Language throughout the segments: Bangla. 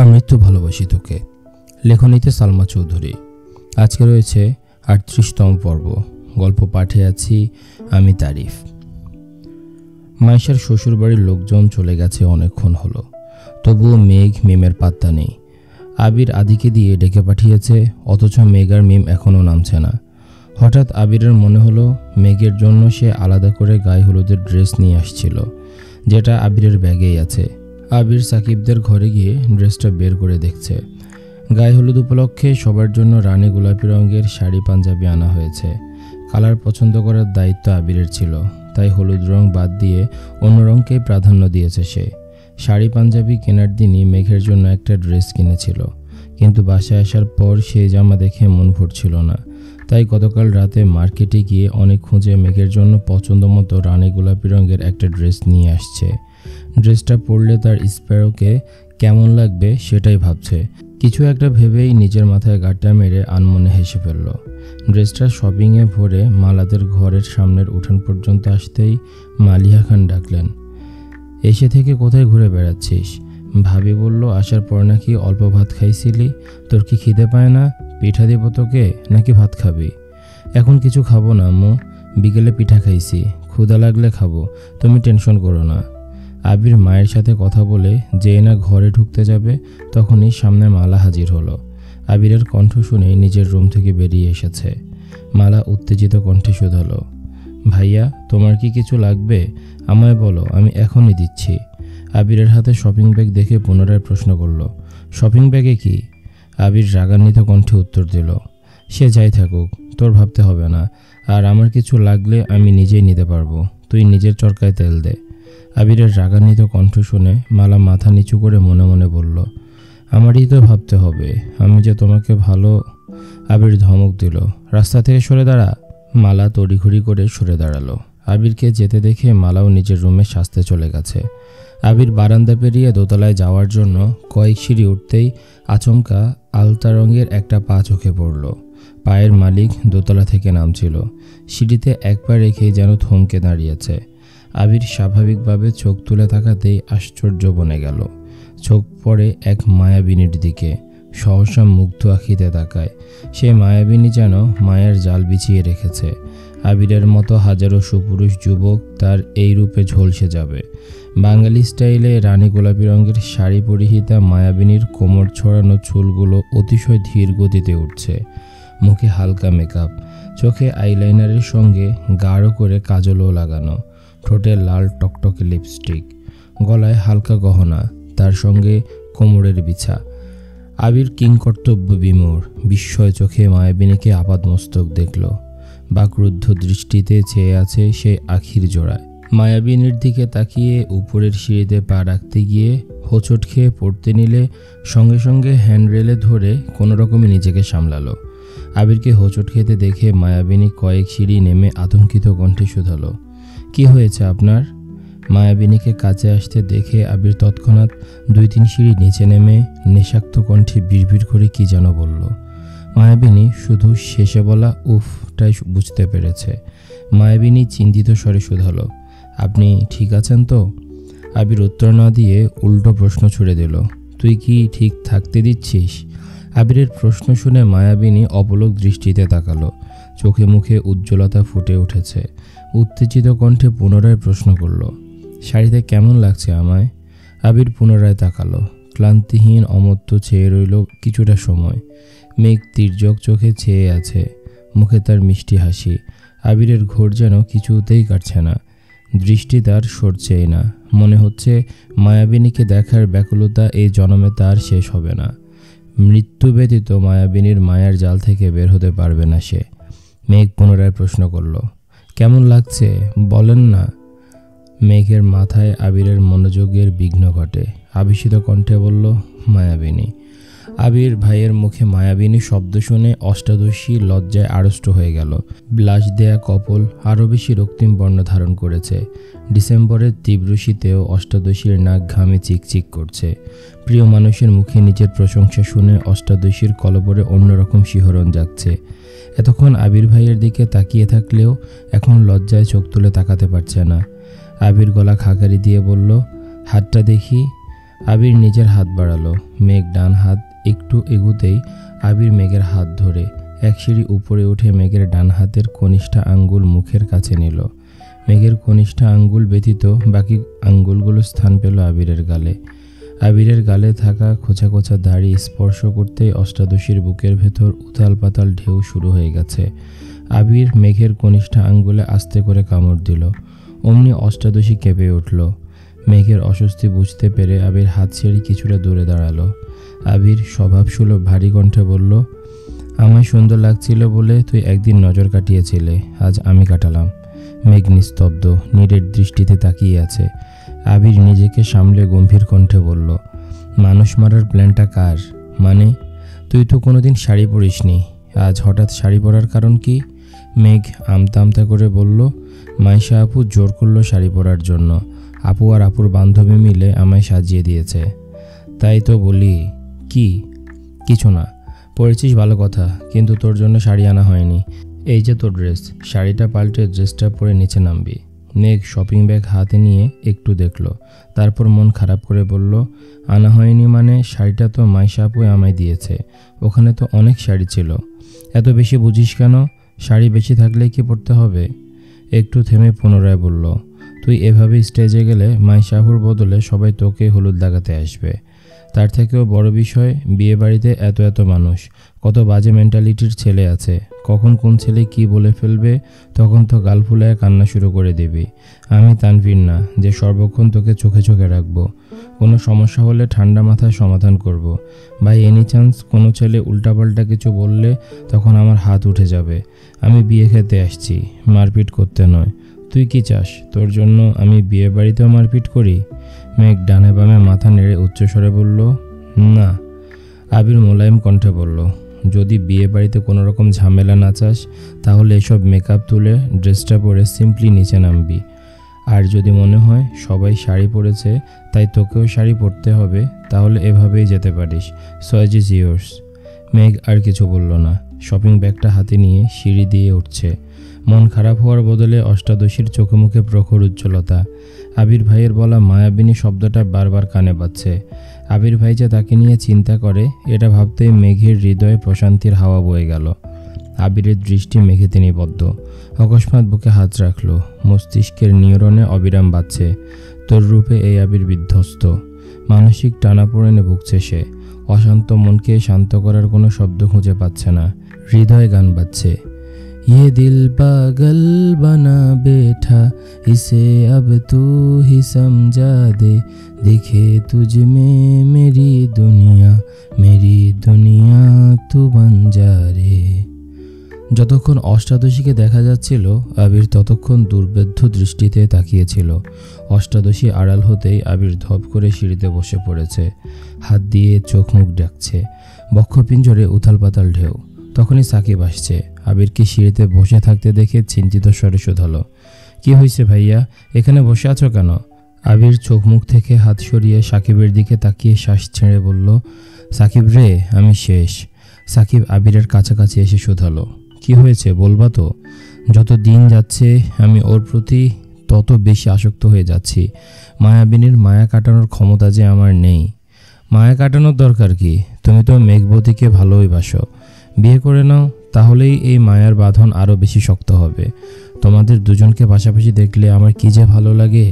আমি তো ভালোবাসি তোকে। লেখনীতে সালমা চৌধুরী। আজকে রয়েছে ৩৮তম পর্ব। গল্প পাঠে আছি আমি তারিফ। মাইশার শ্বশুরবাড়ির লোকজন চলে গেছে অনেকক্ষণ হলো, তবুও মেঘ মিমের পাত্তা নেই। আবির আদিকে দিয়ে ডেকে পাঠিয়েছে, অথচ মেঘ আর মিম এখনও নামছে না। হঠাৎ আবিরের মনে হলো মেঘের জন্য সে আলাদা করে গায়ে হলুদের ড্রেস নিয়ে আসছিল, যেটা আবিরের ব্যাগেই আছে। আবির সাকিবদের ঘরে গিয়ে ড্রেসটা বের করে দেখছে। গায়ে হলুদ উপলক্ষে সবার জন্য রানী গোলাপি রঙের শাড়ি পাঞ্জাবি আনা হয়েছে। কালার পছন্দ করার দায়িত্ব আবিরের ছিল, তাই হলুদ রং বাদ দিয়ে অন্য রঙকেই প্রাধান্য দিয়েছে সে। শাড়ি পাঞ্জাবি কেনার দিনই মেঘের জন্য একটা ড্রেস কিনেছিল, কিন্তু বাসায় আসার পর সেই জামা দেখে মন ভরছিল না। তাই গতকাল রাতে মার্কেটে গিয়ে অনেক খুঁজে মেঘের জন্য পছন্দ মতো রানী গোলাপি রঙের একটা ড্রেস নিয়ে আসছে। ড্রেসটা পরলে তার স্প্যারোকে কেমন লাগবে সেটাই ভাবছে। কিছু একটা ভেবেই নিজের মাথায় গাঁটটা মেরে আনমনে হেসে ফেলল। ড্রেসটা শপিংয়ে ভরে মালাদের ঘরের সামনের উঠান পর্যন্ত আসতেই মালিহা খান ডাকলেন, এসে থেকে কোথায় ঘুরে বেড়াচ্ছিস? ভাবি বলল আসার পর নাকি অল্প ভাত খাইছিলি, তোর কি খিদে পায় না? পিঠা দেব তোকে নাকি ভাত খাবি? এখন কিছু খাবো না আম্মু, বিকেলে পিঠা খাইছি, ক্ষুধা লাগলে খাবো, তুমি টেনশন করো না। আবির মায়ের সাথে কথা বলে যেই না ঘরে ঢুকতে যাবে, তখনই সামনে মালা হাজির হলো। আবিরের কণ্ঠ শুনে নিজের রুম থেকে বেরিয়ে এসেছে। মালা উত্তেজিত কণ্ঠে শুধালো, ভাইয়া তোমার কি কিছু লাগবে? আমায় বলো, আমি এখনই দিচ্ছি। আবিরের হাতে শপিং ব্যাগ দেখে পুনরায় প্রশ্ন করল, শপিং ব্যাগে কি? আবির রাগান্বিত কণ্ঠে উত্তর দিল, সে যাই থাকুক, তোর ভাবতে হবে না, আর আমার কিছু লাগলে আমি নিজেই নিতে পারবো, তুই নিজের চরকায় তেল দে। আবিরের রাগান্বিত কণ্ঠ শুনে মালা মাথা নিচু করে মনে মনে বলল, আমারই তো ভাবতে হবে, আমি যে তোমাকে ভালো। আবির ধমক দিল, রাস্তা থেকে সরে দাঁড়া। মালা তড়িঘড়ি করে সরে দাঁড়ালো। আবিরকে যেতে দেখে মালাও নিজের রুমে সাজতে চলে গেছে। আবির বারান্দা পেরিয়ে দোতলায় যাওয়ার জন্য কয়েক সিঁড়ি উঠতেই আচমকা আলতা রঙের একটা পা চোখে পড়ল। পায়ের মালিক দোতলা থেকে নামছিল। সিঁড়িতে এক পা রেখেই যেন থমকে দাঁড়িয়েছে। আবির স্বাভাবিকভাবে চোখ তুলে তাকাতেই আশ্চর্য বনে গেল। চোখ পড়ে এক মায়াবিনীর দিকে। সহসা মুগ্ধ আখিতে তাকায়। সে মায়াবিনী যেন মায়ার জাল বিছিয়ে রেখেছে। আবিরের মতো হাজারো সুপুরুষ যুবক তার এই রূপে ঝলসে যাবে। বাঙালি স্টাইলে রানী গোলাপি রঙের শাড়ি পরিহিতা মায়াবিনীর কোমর ছড়ানো চুলগুলো অতিশয় ধীর গতিতে উঠছে। মুখে হালকা মেকআপ, চোখে আইলাইনারের সঙ্গে গাঢ় করে কাজলও লাগানো, ঠোঁটে লাল টকটকে লিপস্টিক, গলায় হালকা গহনা, তার সঙ্গে কোমরের বিছা। আবির কিংকর্তব্য বিমূঢ় বিস্ময় চোখে মায়াবিনীকে আপাদমস্তক দেখল। বাকরুদ্ধ দৃষ্টিতে চেয়ে আছে সে আখির জোড়ায়। মায়াবিনীর দিকে তাকিয়ে উপরের সিঁড়িতে পা রাখতে গিয়ে হোঁচট খেয়ে পড়তে নিলে সঙ্গে সঙ্গে হ্যান্ডরেলে ধরে কোনো রকমে নিজেকে সামলালো। আবিরকে হোঁচট খেতে দেখে মায়াবিনী কয়েক সিঁড়ি নেমে আতঙ্কিত কণ্ঠে শুধালো, কি হয়েছে আপনার? মায়াবিনীকে কাছে আসতে দেখে আবির তৎক্ষণাৎ ২-৩ সিঁড়ি নিচে নেমে নেশাক্ত কণ্ঠে বিড়বিড় করে কি যেন বলল। মায়াবিনী শুধু শেষে বলা উফটাই বুঝতে পেরেছে। মায়াবিনী চিন্তিত স্বরে শুধালো, আপনি ঠিক আছেন তো? আবির উত্তর না দিয়ে উল্টো প্রশ্ন ছুড়ে দিল, তুই কি ঠিক থাকতে দিচ্ছিস? আবিরের প্রশ্ন শুনে মায়াবিনী অপলক দৃষ্টিতে তাকালো। চোখে মুখে উজ্জ্বলতা ফুটে উঠেছে। উত্তেজিত কণ্ঠে পুনরায় প্রশ্ন করল, শাড়িতে কেমন লাগছে আমায়? আবির পুনরায় তাকালো। ক্লান্তিহীন অমত্ত চেয়ে রইল কিছুটা সময়। মেঘ তির্যক চোখে চেয়ে আছে, মুখে তার মিষ্টি হাসি। আবিরের ঘোর যেন কিছুতেই কাটছে না। দৃষ্টি তার সরছেই না। মনে হচ্ছে মায়াবিনীকে দেখার ব্যাকুলতা এই জন্মে তার শেষ হবে না। মৃত্যু ব্যতীত মায়াবিনীর মায়ার জাল থেকে বের হতে পারবে না সে। মেঘ পুনরায় প্রশ্ন করল, কেমন লাগছে বলেন না? মেঘের মাথায় আবিরের মনোযোগের বিঘ্ন ঘটে। আবিষিত কণ্ঠে বলল, মায়াবিনী। আবির ভাইয়ের মুখে মায়াবিনী শব্দ শুনে অষ্টাদশী লজ্জায় আড়ষ্ট হয়ে গেল। ব্লাশ দেয়া কপল আরও বেশি রক্তিম বর্ণ ধারণ করেছে। ডিসেম্বরের তীব্র শীতেও অষ্টাদশীর নাক ঘামে চিকচিক করছে। প্রিয় মানুষের মুখে নিজের প্রশংসা শুনে অষ্টাদশীর কলবরে অন্যরকম শিহরণ যাচ্ছে। এতক্ষণ আবির ভাইয়ের দিকে তাকিয়ে থাকলেও এখন লজ্জায় চোখ তুলে তাকাতে পারছে না। আবির গলা খাকারি দিয়ে বলল, হাতটা দেখি। আবির নিজের হাত বাড়ালো। মেঘ ডান হাত একটু এগুতেই আবির মেঘের হাত ধরে এক সিঁড়ি উপরে উঠে মেঘের ডান হাতের কনিষ্ঠা আঙ্গুল মুখের কাছে নিল। মেঘের কনিষ্ঠা আঙ্গুল ব্যতীত বাকি আঙ্গুলগুলো স্থান পেল আবিরের গালে। আবিরের গালে থাকা খোঁচা খোঁচা দাড়ি স্পর্শ করতেই অষ্টাদশীর বুকের ভেতর উথাল পাতাল ঢেউ শুরু হয়ে গেছে। আবির মেঘের কনিষ্ঠা আঙ্গুলে আস্তে করে কামড় দিল। অমনি অষ্টাদশী কেঁপে উঠল। মেঘের অস্বস্তি বুঝতে পেরে আবির হাত ছেড়ে কিছুটা দূরে দাঁড়ালো। আবির স্বভাবসুলভ ভারী কণ্ঠে বলল, আমায় সুন্দর লাগছিল বলে তুই একদিন নজর কাটিয়েছিলে, আজ আমি কাটালাম। মেঘ নিস্তব্ধ, নীরের দৃষ্টিতে তাকিয়ে আছে। আবির নিজেকে সামলে গম্ভীর কণ্ঠে বলল, মানুষ মারার প্ল্যানটা কার? মানে তুই তো কোনোদিন শাড়ি পরিসনি, আজ হঠাৎ শাড়ি পরার কারণ কি? মেঘ আমতা আমতা করে বলল, মাইশা আপু জোর করলো শাড়ি পরার জন্য। আপু আর আপুর বান্ধবী মিলে আমায় সাজিয়ে দিয়েছে। তাই তো বলি। কি? কিছু না। পরেছিস ভালো কথা, কিন্তু তোর জন্য শাড়ি আনা হয়নি। এই যে তোর ড্রেস, শাড়িটা পাল্টে ড্রেসটা পরে নিচে নামবি। মেঘ শপিং ব্যাগ হাতে নিয়ে একটু দেখলো, তারপর মন খারাপ করে বলল, আনা হয়নি মানে? শাড়িটা তো মাইশা আপুই আমায় দিয়েছে, ওখানে তো অনেক শাড়ি ছিল। এত বেশি বুঝিস কেন? শাড়ি বেশি থাকলে কি পরতে হবে? একটু থেমে পুনরায় বলল, তুই এভাবে স্টেজে গেলে মাইশা আপুর বদলে সবাই তোকে হলুদ লাগাতে আসবে। তার থেকেও বড় বিষয়, বিয়ে বাড়িতে এত এত মানুষ, কত বাজে মেন্টালিটির ছেলে আছে। কখন কোন ছেলে কি বলে ফেলবে, তখন তো গাল ফুলায় কান্না শুরু করে দিবি। আমি তানভীর না যে সর্বক্ষণ তোকে চোখে চোখে রাখবো। কোনো সমস্যা হলে ঠান্ডা মাথায় সমাধান করব। বাই এনি চান্স কোনো ছেলে উল্টাপাল্টা কিছু বললে তখন আমার হাত উঠে যাবে। আমি বিয়ে খেতে আসছি, মারপিট করতে নয়। তুই কি চাস তোর জন্য আমি বিয়ে বাড়িতেও মারপিট করি? মেঘ ডানে বামে মাথা নেড়ে উচ্চস্বরে বলল, না। আবির মোলায়েম কণ্ঠে বলল, যদি বিয়ে বাড়িতে কোনো রকম ঝামেলা না চাস তাহলে এসব মেকআপ তুলে ড্রেসটা পরে সিম্পলি নিচে নামবি। আর যদি মনে হয় সবাই শাড়ি পরেছে তাই তোকেও শাড়ি পরতে হবে, তাহলে এভাবেই যেতে পারিস। Choice is years. মেঘ আর কিছু বলল না। শপিং ব্যাগটা হাতে নিয়ে সিঁড়ি দিয়ে উঠছে। মন খারাপ হওয়ার বদলে অষ্টাদশীর চোখে মুখে প্রখর উজ্জ্বলতা। আবির ভাইয়ের বলা মায়াবিনী শব্দটা বারবার কানে বাজছে। আবির ভাই যে তাকে নিয়ে চিন্তা করে এটা ভাবতেই মেঘের হৃদয়ে প্রশান্তির হাওয়া বয়ে গেল। আবিরের দৃষ্টি মেঘেতে নিবদ্ধ। অকস্মাৎ বুকে হাত রাখল। মস্তিষ্কের নিউরনে অবিরাম বাজছে, তোর রূপে এই আবির বিধ্বস্ত। মানসিক টানাপোড়েনে ভুগছে সে। অশান্ত মনকে শান্ত করার কোনো শব্দ খুঁজে পাচ্ছে না। হৃদয়ে গান বাজছে, ये दिल पागल बना बैठा, इसे अब तू ही समझा दे, दिखे तुझ में मेरी दुनिया तू बन जा रे। যতক্ষণ অষ্টাদশীকে দেখা যাচ্ছিল আবির ততক্ষণ দুর্বেদ্য দৃষ্টিতে তাকিয়েছিল। অষ্টাদশী আড়াল হতেই আবির ধপ করে সিঁড়িতে বসে পড়েছে। হাত দিয়ে চোখ মুখ ডাকছে। বক্ষপিঞ্জরে উথাল পাতাল ঢেউ। তখনই সাকিব আসছে। আবিরকে সিঁড়িতে বসে থাকতে দেখে চিন্তিত স্বরে শোধালো, কি হয়েছে ভাইয়া, এখানে বসে আছো কেন? আবির চোখ মুখ থেকে হাত সরিয়ে সাকিবের দিকে তাকিয়ে শ্বাস ছেড়ে বলল, সাকিব রে, আমি শেষ। সাকিব আবিরের কাছাকাছি এসে শোধালো, কি হয়েছে বলবা তো? যত দিন যাচ্ছে আমি ওর প্রতি তত বেশি আসক্ত হয়ে যাচ্ছি। মায়াবিনীর মায়া কাটানোর ক্ষমতা যে আমার নেই। মায়া কাটানোর দরকার কি? তুমি তো মেঘবতীকে ভালোই বাসো। বিয়ে করে নাও, তাহলেই এই মায়ার বাঁধন আরও বেশি শক্ত হবে। তোমাদের দুজনকে পাশাপাশি দেখলে আমার কি যে ভালো লাগে।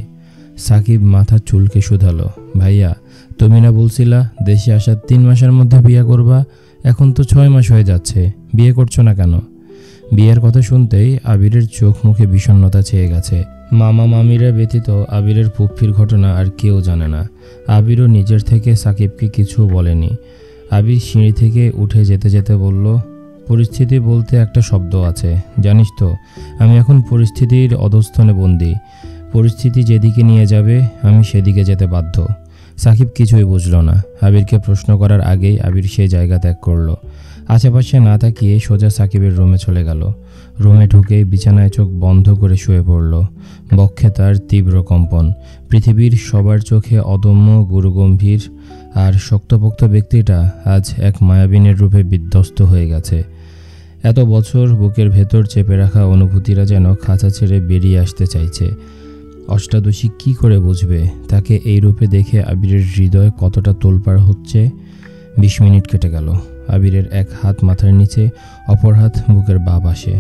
সাকিব মাথা চুলকে শুধালো, ভাইয়া তুমি না বলছিলা দেশে আসার 3 মাসের মধ্যে বিয়ে করবা? এখন তো 6 মাস হয়ে যাচ্ছে, বিয়ে করছো না কেন? বিয়ের কথা শুনতেই আবিরের চোখ মুখে বিষণ্ণতা ছেয়ে গেছে। মামা মামিরা ব্যতীত আবিরের ফুফির ঘটনা আর কেউ জানে না। আবিরও নিজের থেকে সাকিবকে কিছু বলেনি। আবির সিঁড়ি থেকে উঠে যেতে যেতে বলল, পরিস্থিতি বলতে একটা শব্দ আছে, জানিস তো? আমি এখন পরিস্থিতির অধস্তনে বন্দী। পরিস্থিতি যেদিকে নিয়ে যাবে আমি সেদিকে যেতে বাধ্য। সাকিব কিছুই বুঝল না। আবিরকে প্রশ্ন করার আগেই আবির সেই জায়গা ত্যাগ করলো। আশেপাশে না তাকিয়ে সোজা সাকিবের রুমে চলে গেল। রুমে ঢুকেই বিছানায় চোখ বন্ধ করে শুয়ে পড়ল। বক্ষে তার তীব্র কম্পন। পৃথিবীর সবার চোখে অদম্য গুরুগম্ভীর আর শক্তপোক্ত ব্যক্তিটা আজ এক মায়াবিনীর রূপে বিধ্বস্ত হয়ে গেছে। এত বছর বুকের ভেতর চেপে রাখা অনুভূতিরা যেন খাঁচা ছেড়ে বেরিয়ে আসতে চাইছে। অষ্টাদশী কি করে বুঝবে তাকে এই রূপে দেখে আবিরের হৃদয় কতটা তোলপাড় হচ্ছে। 20 মিনিট কেটে গেল। আবিরের এক হাত মাথার নিচে, অপর হাত বুকের বাঁ পাশে।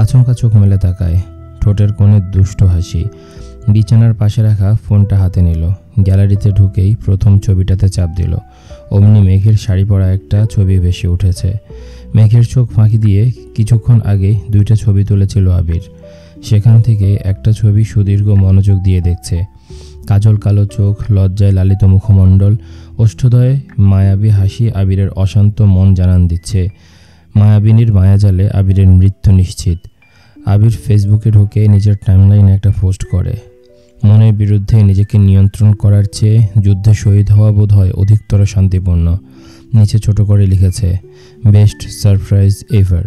আচমকা চোখ মেলে তাকায়, ঠোঁটের কোণে দুষ্ট হাসি। বিছানার পাশে রাখা ফোনটা হাতে নিল। গ্যালারিতে ঢুকেই প্রথম ছবিটাতে চাপ দিল। অমনি মেঘের শাড়ি পরা একটা ছবি ভেসে উঠেছে। মেঘের চোখ ফাঁকি দিয়ে কিছুক্ষণ আগে 2টা ছবি তুলেছিল আবির। সেখান থেকে একটা ছবি সুদীর্ঘ মনোযোগ দিয়ে দেখছে। কাজল কালো চোখ, লজ্জায় লালিত মুখমণ্ডল, ওষ্ঠদয়ে মায়াবী হাসি আবিরের অশান্ত মন জানান দিচ্ছে। মায়াবিনীর মায়াজালে আবিরের মৃত্যু নিশ্চিত। আবির ফেসবুকে ঢুকে নিজের টাইমলাইনে একটা পোস্ট করে। মনের বিরুদ্ধে নিজেকে নিয়ন্ত্রণ করার চেয়ে যুদ্ধে শহীদ হওয়া বোধ হয় অধিকতর শান্তিপূর্ণ। নিচে ছোট করে লিখেছে, বেস্ট সারপ্রাইজ এভার।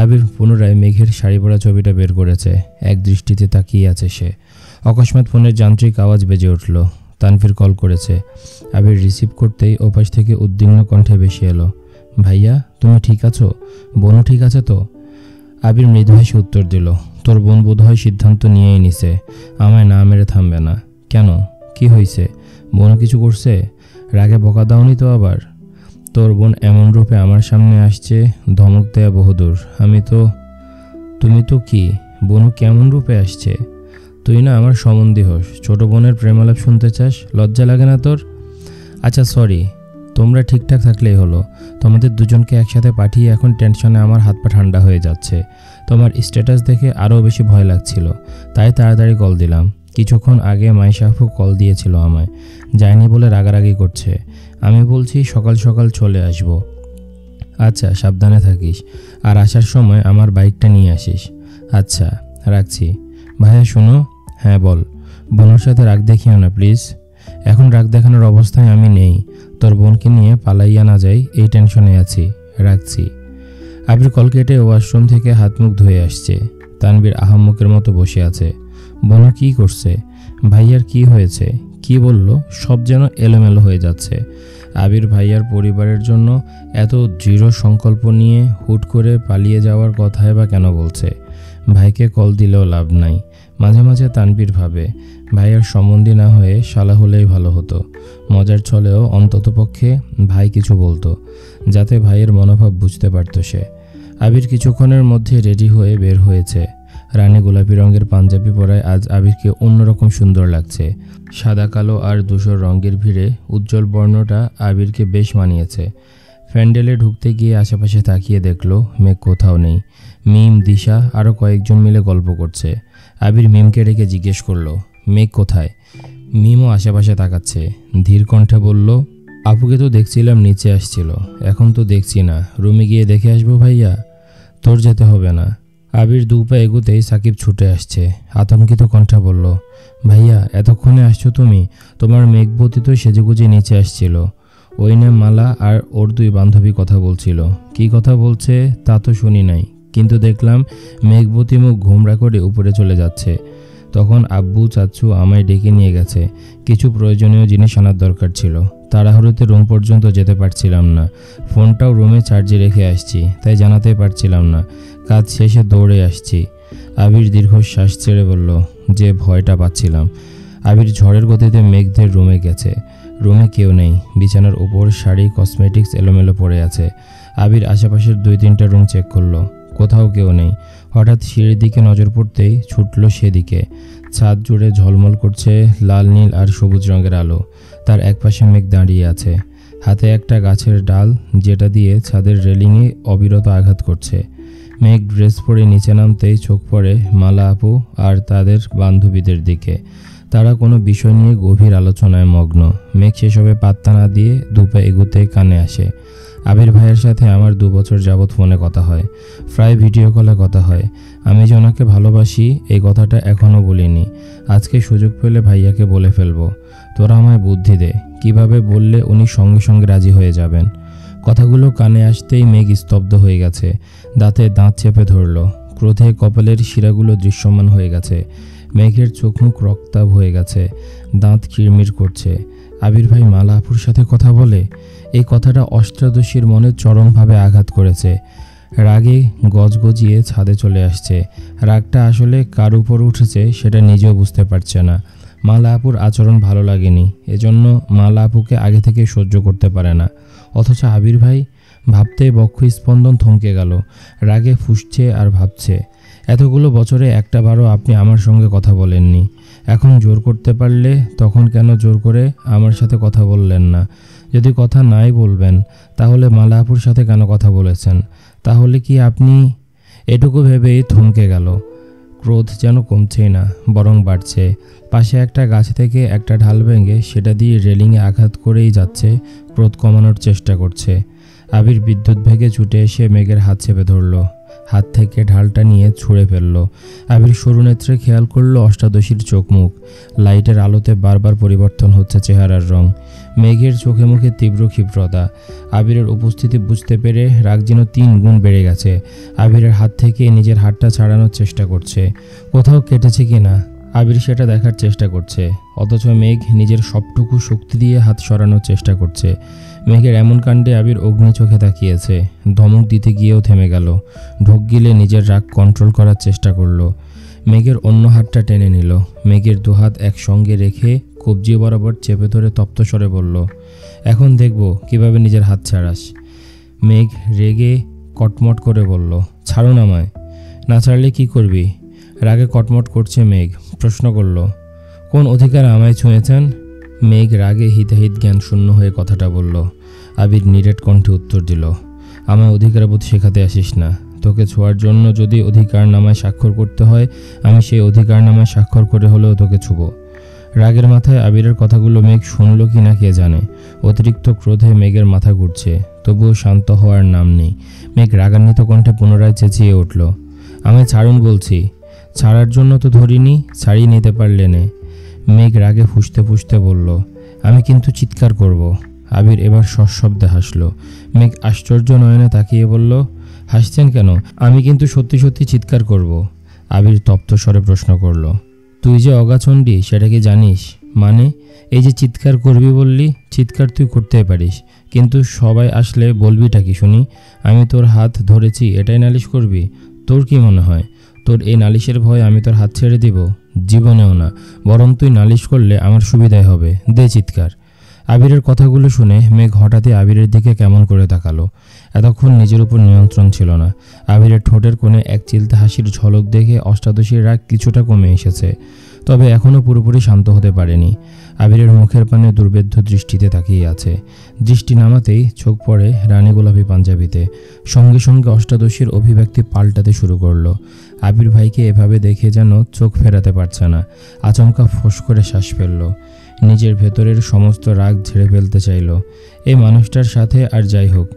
আবির পুনরায় মেঘের শাড়ি পরা ছবিটা বের করেছে। এক দৃষ্টিতে তাকিয়ে আছে সে। অকস্মাৎ ফোনের যান্ত্রিক আওয়াজ বেজে উঠল। তানভীর কল করেছে। আবির রিসিভ করতেই ওপাশ থেকে উদ্বিগ্ন কণ্ঠে ভেসে এলো, ভাইয়া তুমি ঠিক আছো? বোনও ঠিক আছে তো? আবির মৃদু হেসে উত্তর দিল, তোর বোন বোধহয় সিদ্ধান্ত নিয়েই নিছে, আমায় না মেরে থামবে না। কেন, কি হয়েছে? বোনও কিছু করছে? রাগে বকা দাওনি তো আবার? তোর বোন এমন রূপে আমার সামনে আসছে, ধমক দেয়া বহুদূর। তুমি তো কি, বোনও কেমন রূপে আসছে? তুই না আমার সম্বন্ধী হোস, ছোট বোনের প্রেমালাপ শুনতে চাস? লজ্জা লাগে না তোর? আচ্ছা সরি, তোমরা ঠিকঠাক থাকলেই হলো। তোমাদের দুজনকে একসাথে পাঠিয়ে এখন টেনশনে আমার হাত পা ঠান্ডা হয়ে যাচ্ছে। তোমার স্ট্যাটাস দেখে আরও বেশি ভয় লাগছিল, তাই তাড়াতাড়ি কল দিলাম। কিছুক্ষণ আগে মাইশা আপু কল দিয়েছিল আমায়, যায়নি বলে রাগারাগি করছে। আমি বলছি সকাল সকাল চলে আসব। আচ্ছা সাবধানে থাকিস, আর আসার সময় আমার বাইকটা নিয়ে আসিস। আচ্ছা রাখছি। ভাইয়া শোনো। হ্যাঁ বল। বোনের সাথে রাগ দেখিও না প্লিজ। এখন রাগ দেখানোর অবস্থায় আমি নেই। তোর বোনকে নিয়ে পালাইয়া না যাই এই টেনশনে আছি। রাখছি। আবির কল কেটে ওয়াশরুম থেকে হাত মুখ ধুয়ে আসছে। তানভীর আহাম্মকের মতো বসে আছে। বোনও কি করছে? ভাইয়ার কি হয়েছে? কি বলল? সব যেন এলোমেলো হয়ে যাচ্ছে। আবির ভাইয়ার পরিবারের জন্য এত দৃঢ় সংকল্প নিয়ে হুট করে পালিয়ে যাওয়ার কথাই বা কেন বলছে? ভাইকে কল দিলেও লাভ নাই। মাঝে মাঝে তানভীর ভাবে, ভাইয়ার সম্বন্ধী না হয়ে শালা হলেই ভালো হতো। মজার ছলেও অন্ততপক্ষে ভাই কিছু বলতো, যাতে ভাইয়ের মনোভাব বুঝতে পারত সে। আবির কিছুক্ষণের মধ্যে রেডি হয়ে বের হয়েছে। রানী গোলাপি রঙের পাঞ্জাবি পরায় আজ আবিরকে অন্যরকম সুন্দর লাগছে। সাদা কালো আর ধূসর রঙের ভিড়ে উজ্জ্বল বর্ণটা আবিরকে বেশ মানিয়েছে। প্যান্ডেলে ঢুকতে গিয়ে আশেপাশে তাকিয়ে দেখলো মেঘ কোথাও নেই। মিম, দিশা আরও কয়েকজন মিলে গল্প করছে। আবির মিমকে ডেকে জিজ্ঞেস করলো, মেঘ কোথায়? মিমও আশেপাশে তাকাচ্ছে। ধীর কণ্ঠে বলল, আপুকে তো দেখছিলাম নিচে আসছিল, এখন তো দেখছি না। রুমে গিয়ে দেখে আসবো ভাইয়া? তোর যেতে হবে না। আবির 2 পা এগোতেই সাকিব ছুটে আসছে। আতঙ্কিত কণ্ঠে বলল, ভাইয়া এতক্ষণে আসছো তুমি? তোমার মেঘবতী তো সেজেগুজে নিচে আসছিল। ওই নাম মালা আর ওর 2 বান্ধবী কথা বলছিল। কি কথা বলছে তা তো শুনি নাই, কিন্তু দেখলাম মেঘবতী মুখ ঘোমরা করে উপরে চলে যাচ্ছে। তখন আব্বু চাচ্চু আমায় ডেকে নিয়ে গেছে। কিছু প্রয়োজনীয় জিনিস আনার দরকার ছিল। তাড়াহুড়োতে রুম পর্যন্ত যেতে পারছিলাম না। ফোনটাও রুমে চার্জে রেখে আসছি, তাই জানাতে পারছিলাম না। কাজ শেষে দৌড়ে আসছি। আবির দীর্ঘশ্বাস ছেড়ে বলল, যে ভয়টা পাচ্ছিলাম। আবির ঝড়ের গতিতে মেঘদের রুমে গেছে। রুমে কেউ নেই। বিছানার উপর শাড়ি, কসমেটিক্স এলোমেলো পড়ে আছে। আবির আশেপাশের 2-3টা রুম চেক করলো, কোথাও কেউ নেই। হঠাৎ সিঁড়ির দিকে নজর পড়তেই ছুটল সেদিকে। ছাদ জুড়ে ঝলমল করছে লাল, নীল আর সবুজ রঙের আলো। তার একপাশে মেঘ দাঁড়িয়ে আছে, হাতে একটা গাছের ডাল, যেটা দিয়ে ছাদের রেলিংয়ে অবিরত আঘাত করছে। মেঘ ড্রেস পরে নিচে নামতেই চোখ পড়ে মালা আপু আর তাদের বান্ধবীদের দিকে। তারা কোনো বিষয় নিয়ে গভীর আলোচনায় মগ্ন। মেঘ সেসবে পাত্তা না দিয়ে 2 পা এগোতে কানে আসে, আবির ভাইয়ের সাথে আমার 2 বছর যাবৎ ফোনে কথা হয়, প্রায় ভিডিও কলে কথা হয়। আমি যে ওনাকে ভালোবাসি এই কথাটা এখনও বলিনি। আজকে সুযোগ পেলে ভাইয়াকে বলে ফেলবো। তোরা আমায় বুদ্ধি দে, কিভাবে বললে উনি সঙ্গে সঙ্গে রাজি হয়ে যাবেন। কথাগুলো কানে আসতেই মেঘ স্তব্ধ হয়ে গেছে। দাঁতে দাঁত চেপে ধরল। ক্রোধে কপালের শিরাগুলো দৃশ্যমান হয়ে গেছে। মেঘের চোখ মুখ রক্তাভ হয়ে গেছে, দাঁত কিরমির করছে। আবির ভাই মালা আপুর সাথে কথা বলে? এই কথাটা অষ্টাদশীর মনে চরমভাবে আঘাত করেছে। রাগে গজগজিয়ে ছাদে চলে আসছে। রাগটা আসলে কার উপর উঠেছে সেটা নিজেও বুঝতে পারছে না। মালা আপুর আচরণ ভালো লাগেনি, এজন্য মালা আপুকে আগে থেকে সহ্য করতে পারে না। অথচ আবির ভাই, ভাবতে বক্ষ স্পন্দন থমকে গেল। রাগে ফুঁসছে আর ভাবছে, এতগুলো বছরে একটাবারও আপনি আমার সঙ্গে কথা বলেননি, এখন জোর করতে পারলে তখন কেন জোর করে আমার সাথে কথা বললেন না? যদি কথা নাই বলবেন তাহলে মালা আপুর সাথে কেন কথা বলেছেন? তাহলে কি আপনি? এটুকু ভেবেই থমকে গেল। ক্রোধ যেন কমছেই না, বরং বাড়ছে। পাশে একটা গাছ থেকে একটা ঢাল ভেঙে সেটা দিয়ে রেলিংয়ে আঘাত করেই যাচ্ছে, ক্রোধ কমানোর চেষ্টা করছে। আবির বিদ্যুৎ ভেগে ছুটে এসে মেঘের হাত চেপে ধরল, হাত থেকে ঢালটা নিয়ে ছুঁড়ে ফেলল। আবির সরু নেত্রে খেয়াল করলো অষ্টাদশীর চোখ মুখ। লাইটের আলোতে বারবার পরিবর্তন হচ্ছে চেহারার রং। মেঘের চোখে মুখে তীব্র ক্ষিপ্রতা। আবিরের উপস্থিতি বুঝতে পেরে রাগ যেন 3 গুণ বেড়ে গেছে। আবিরের হাত থেকে নিজের হাতটা ছাড়ানোর চেষ্টা করছে, কোথাও কেটেছে কিনা আবির সেটা দেখার চেষ্টা করছে। অথচ মেঘ নিজের সবটুকু শক্তি দিয়ে হাত সরানোর চেষ্টা করছে। মেঘের এমন কাণ্ডে আবির অগ্নি চোখে তাকিয়েছে। ধমক দিতে গিয়েও থেমে গেল। ঢোক গিলে নিজের রাগ কন্ট্রোল করার চেষ্টা করলো। মেঘের অন্য হাতটা টেনে নিল। মেঘের দুহাত একসঙ্গে রেখে কবজি বরাবর চেপে ধরে তপ্ত স্বরে বলল, এখন দেখব কিভাবে নিজের হাত ছাড়াস। মেঘ রেগে কটমট করে বলল, ছাড়ুন আমায়। না ছাড়লে কি করবি? রাগে কটমট করছে মেঘ, প্রশ্ন করল, কোন অধিকার আমায় ছুঁয়েছেন? মেঘ রাগে হিতাহিত জ্ঞান শূন্য হয়ে কথাটা বলল। আবির নিরেট কণ্ঠে উত্তর দিল, আমায় অধিকারবোধ শেখাতে আসিস না। তোকে ছোঁয়ার জন্য যদি অধিকারনামায় স্বাক্ষর করতে হয়, আমি সেই অধিকারনামায় স্বাক্ষর করে হলেও তোকে ছুব। রাগের মাথায় আবিরের কথাগুলো মেঘ শুনল কি না কে জানে। অতিরিক্ত ক্রোধে মেঘের মাথা ঘুরছে, তবুও শান্ত হওয়ার নাম নেই। মেঘ রাগান্বিত কণ্ঠে পুনরায় চেঁচিয়ে উঠল, আমায় ছাড়ুন বলছি। ছাড়ার জন্য তো ধরিনি, ছাড়িয়ে নিতে পারলে নে। মেঘ রাগে ফুঁসতে ফুঁসতে বলল, আমি কিন্তু চিৎকার করব। আবির এবার সশব্দে হাসল। মেঘ আশ্চর্য নয়নে তাকিয়ে বলল, হাসছেন কেন? আমি কিন্তু সত্যি সত্যি চিৎকার করব। আবির তপ্ত স্বরে প্রশ্ন করল, তুই যে অগাচণ্ডী সেটা কি জানিস? মানে? এই যে চিৎকার করবি বললি, চিৎকার তুই করতেই পারিস, কিন্তু সবাই আসলে বলবিটা কি শুনি? আমি তোর হাত ধরেছি এটাই নালিশ করবি? তোর কি মনে হয় তোর এই নালিশের ভয় আমি তোর হাত ছেড়ে দিব? জীবনেও না। বরং তুই নালিশ করলে আমার সুবিধাই হবে। দে চিৎকার। আবিরের কথাগুলো শুনে মেঘ হঠাৎই আবিরের দিকে কেমন করে তাকালো। এতক্ষণ নিজের উপর নিয়ন্ত্রণ ছিল না। আবিরের ঠোঁটের কোণে এক চিলতে হাসির ঝলক দেখে অষ্টাদশীর রাগ কিছুটা কমে এসেছে, তবে এখনও পুরোপুরি শান্ত হতে পারেনি। আবিরের মুখের পানে দুর্বেদ্য দৃষ্টিতে তাকিয়ে আছে। দৃষ্টি নামাতেই চোখ পড়ে রানী গোলাপি পাঞ্জাবিতে। সঙ্গে সঙ্গে অষ্টাদশীর অভিব্যক্তি পাল্টাতে শুরু করলো। আবির ভাইকে এভাবে দেখে যেন চোখ ফেরাতে পারছে না। আচমকা ফোঁস করে শ্বাস ফেলল। নিজের ভেতরের সমস্ত রাগ ঝেড়ে ফেলতে চাইল। এই মানুষটার সাথে আর যাই হোক,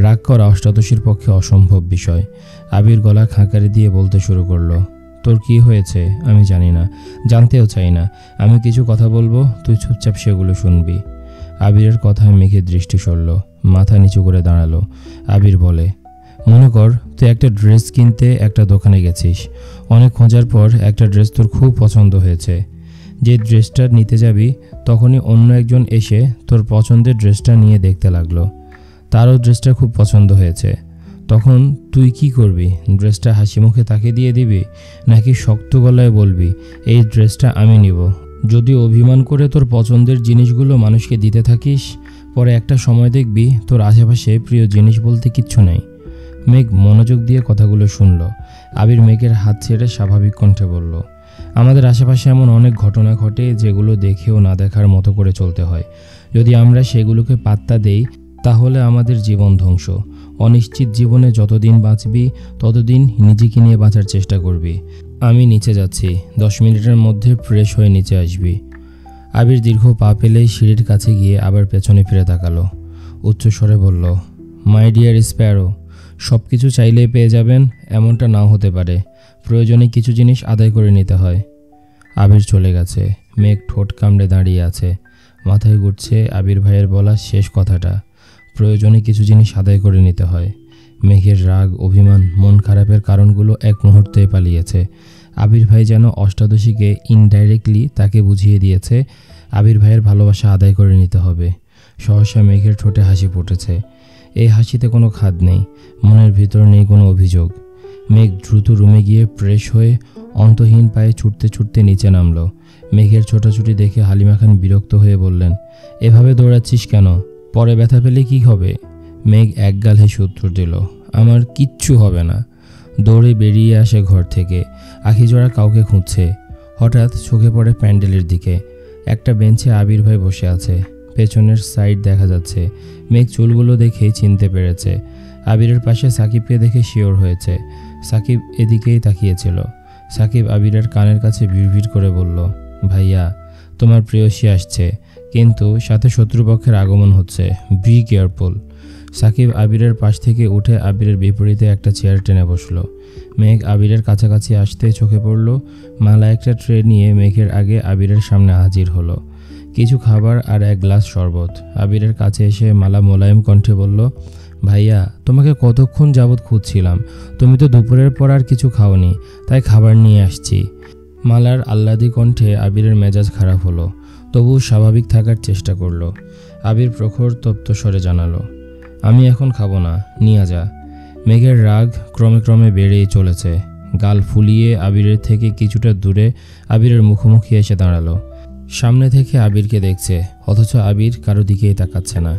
রাগ করা অষ্টাদশীর পক্ষে অসম্ভব বিষয়। আবির গলা খাঁকারি দিয়ে বলতে শুরু করলো, তোর কি হয়েছে আমি জানি না, জানতেও চাই না। আমি কিছু কথা বলবো, তুই চুপচাপ সেগুলো শুনবি। আবিরের কথায় মেঘের দৃষ্টি সরল, মাথা নিচু করে দাঁড়ালো। আবির বলে, মনে কর তুই একটা ড্রেস কিনতে একটা দোকানে গেছিস। অনেক খোঁজার পর একটা ড্রেস তোর খুব পছন্দ হয়েছে। যে ড্রেসটা নিতে যাবি তখনই অন্য একজন এসে তোর পছন্দের ড্রেসটা নিয়ে দেখতে লাগলো। তারও ড্রেসটা খুব পছন্দ হয়েছে। তখন তুই কি করবি? ড্রেসটা হাসি মুখে তাকে দিয়ে দিবি, নাকি শক্ত গলায় বলবি এই ড্রেসটা আমি নিব? যদি অভিমান করে তোর পছন্দের জিনিসগুলো মানুষকে দিতে থাকিস, পরে একটা সময় দেখবি তোর আশেপাশে প্রিয় জিনিস বলতে কিচ্ছু নেই। মেঘ মনোযোগ দিয়ে কথাগুলো শুনল। আবির মেঘের হাত ছেড়ে স্বাভাবিক কণ্ঠে বলল, আমাদের আশেপাশে এমন অনেক ঘটনা ঘটে যেগুলো দেখেও না দেখার মতো করে চলতে হয়। যদি আমরা সেগুলোকে পাত্তা দেই তাহলে আমাদের জীবন ধ্বংস। অনিশ্চিত জীবনে যতদিন বাঁচবি ততদিন নিজেকে নিয়ে বাঁচার চেষ্টা করবি। আমি নিচে যাচ্ছি, 10 মিনিটের মধ্যে ফ্রেশ হয়ে নিচে আসবি। আবির দীর্ঘ পা পেলেই সিঁড়ির কাছে গিয়ে আবার পেছনে ফিরে তাকালো। উচ্চস্বরে বলল, মাই ডিয়ার স্প্যারো, সব কিছু চাইলেই পেয়ে যাবেন এমনটা নাও হতে পারে। প্রয়োজনে কিছু জিনিস আদায় করে নিতে হয়। আবির চলে গেছে। মেঘ ঠোঁট কামড়ে দাঁড়িয়ে আছে। মাথায় ঘুরছে আবির ভাইয়ের বলা শেষ কথাটা, প্রয়োজনে কিছু জিনিস আদায় করে নিতে হয়। মেঘের রাগ, অভিমান, মন খারাপের কারণগুলো এক মুহূর্তে পালিয়েছে। আবির ভাই যেন অষ্টাদশীকে ইনডাইরেক্টলি তাকে বুঝিয়ে দিয়েছে আবির ভাইয়ের ভালোবাসা আদায় করে নিতে হবে। সহসা মেঘের ঠোঁটে হাসি ফুটেছে। এই হাসিতে কোনো খাদ নেই, মনের ভিতর নেই কোনো অভিযোগ। মেঘ দ্রুত রুমে গিয়ে ফ্রেশ হয়ে অন্তহীন পায়ে ছুটতে ছুটতে নিচে নামলো। মেঘের ছোটাছুটি দেখে হালিমা খান বিরক্ত হয়ে বললেন, এভাবে দৌড়াচ্ছিস কেন? পরে ব্যথা পেলে কি হবে? মেঘ একগাল হেসে উত্তর দিল, আমার কিচ্ছু হবে না। দৌড়ে বেরিয়ে আসে ঘর থেকে, আখিজোড়া কাউকে খুঁজছে। হঠাৎ চোখে পড়ে প্যান্ডেলের দিকে। একটা বেঞ্চে আবির ভাই বসে আছে, পেছনের সাইড দেখা যাচ্ছে। মেঘ চুলগুলো দেখে চিনতে পেরেছে। আবিরের পাশে সাকিবকে দেখে শিওর হয়েছে। সাকিব এদিকেই তাকিয়েছিল। সাকিব আবিরের কানের কাছে ভিড় করে বলল, ভাইয়া তোমার প্রেয়সী আসছে, কিন্তু সাথে শত্রুপক্ষের আগমন হচ্ছে, বি কেয়ারফুল। সাকিব আবিরের পাশ থেকে উঠে আবিরের বিপরীতে একটা চেয়ার টেনে বসলো। মেঘ আবিরের কাছাকাছি আসতে চোখে পড়ল মালা একটা ট্রে নিয়ে মেঘের আগে আবিরের সামনে হাজির হলো। কিছু খাবার আর এক গ্লাস শরবত। আবিরের কাছে এসে মালা মোলায়েম কণ্ঠে বলল, ভাইয়া তোমাকে কতক্ষণ যাবৎ খুঁজছিলাম, তুমি তো দুপুরের পর আর কিছু খাওনি, তাই খাবার নিয়ে আসছি। মালার আহ্লাদি কণ্ঠে আবিরের মেজাজ খারাপ হলো, তবু স্বাভাবিক থাকার চেষ্টা করলো। আবির প্রখর তপ্ত স্বরে জানালো, আমি এখন খাবো না, নিয়ে যা। মেঘের রাগ ক্রমে ক্রমে বেড়েই চলেছে। গাল ফুলিয়ে আবিরের থেকে কিছুটা দূরে আবিরের মুখোমুখি এসে দাঁড়ালো। সামনে থেকে আবিরকে দেখছে, অথচ আবির কারো দিকেই তাকাচ্ছে না।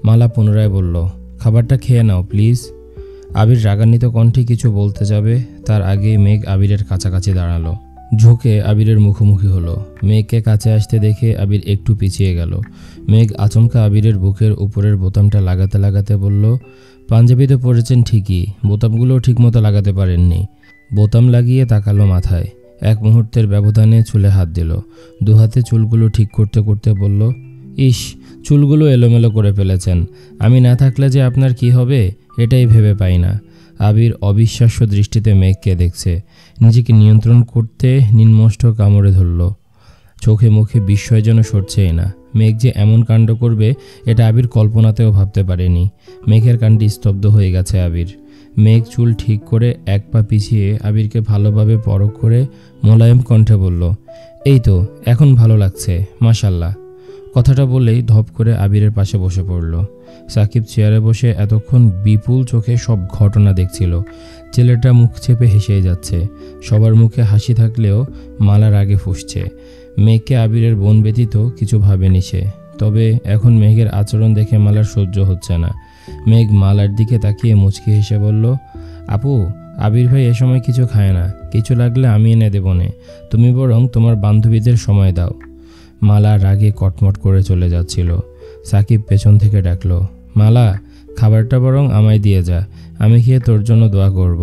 মালা পুনরায় বলল, খাবারটা খেয়ে নাও প্লিজ। আবির রাগান্বিত কণ্ঠে কিছু বলতে যাবে, তার আগে মেঘ আবিরের কাছাকাছি দাঁড়ালো। ঝুঁকে আবিরের মুখোমুখি হলো। মেঘকে কাছে আসতে দেখে আবির একটু পিছিয়ে গেল। মেঘ আচমকা আবিরের বুকের উপরের বোতামটা লাগাতে লাগাতে বলল, পাঞ্জাবি তো পরেছেন ঠিকই, বোতামগুলোও ঠিকমতো লাগাতে পারেননি। বোতাম লাগিয়ে তাকালো মাথায়। এক মুহূর্তের ব্যবধানে চুলে হাত দিল। দুহাতে চুলগুলো ঠিক করতে করতে বলল, ইস, চুলগুলো এলোমেলো করে ফেলেছেন, আমি না থাকলে যে আপনার কি হবে এটাই ভেবে পাই না। আবির অবিশ্বাস্য দৃষ্টিতে মেঘকে দেখছে। নিজেকে নিয়ন্ত্রণ করতে নিম্নষ্ট কামড়ে ধরল। চোখে মুখে বিস্ময় যেন সরছেই না। মেঘ যে এমন কাণ্ড করবে এটা আবির কল্পনাতেও ভাবতে পারেনি। মেঘের কাণ্ডে স্তব্ধ হয়ে গেছে আবির। মেঘ চুল ঠিক করে এক পা পিছিয়ে আবিরকে ভালোভাবে পরখ করে মোলায়েম কণ্ঠে বলল, এই তো এখন ভালো লাগছে, মাশাল্লাহ। কথাটা বলেই ধপ করে আবিরের পাশে বসে পড়ল। সাকিব চেয়ারে বসে এতক্ষণ বিপুল চোখে সব ঘটনা দেখছিল। ছেলেটা মুখ চেপে হেসেই যাচ্ছে। সবার মুখে হাসি থাকলেও মালার আগে ফুঁসছে। মেঘকে আবিরের বোন ব্যতীত কিছু ভাবেনি সে। তবে এখন মেঘের আচরণ দেখে মালার সহ্য হচ্ছে না। মেঘ মালার দিকে তাকিয়ে মুচকি হেসে বলল, আপু, আবির ভাই এ সময় কিছু খায় না, কিছু লাগলে আমি এনে দেব নে, তুমি বরং তোমার বান্ধবীদের সময় দাও। মালা রাগে কটমট করে চলে যাচ্ছিল। সাকিব পেছন থেকে ডাকলো, মালা, খাবারটা বরং আমায় দিয়ে যা, আমি খেয়ে তোর জন্য দোয়া করব।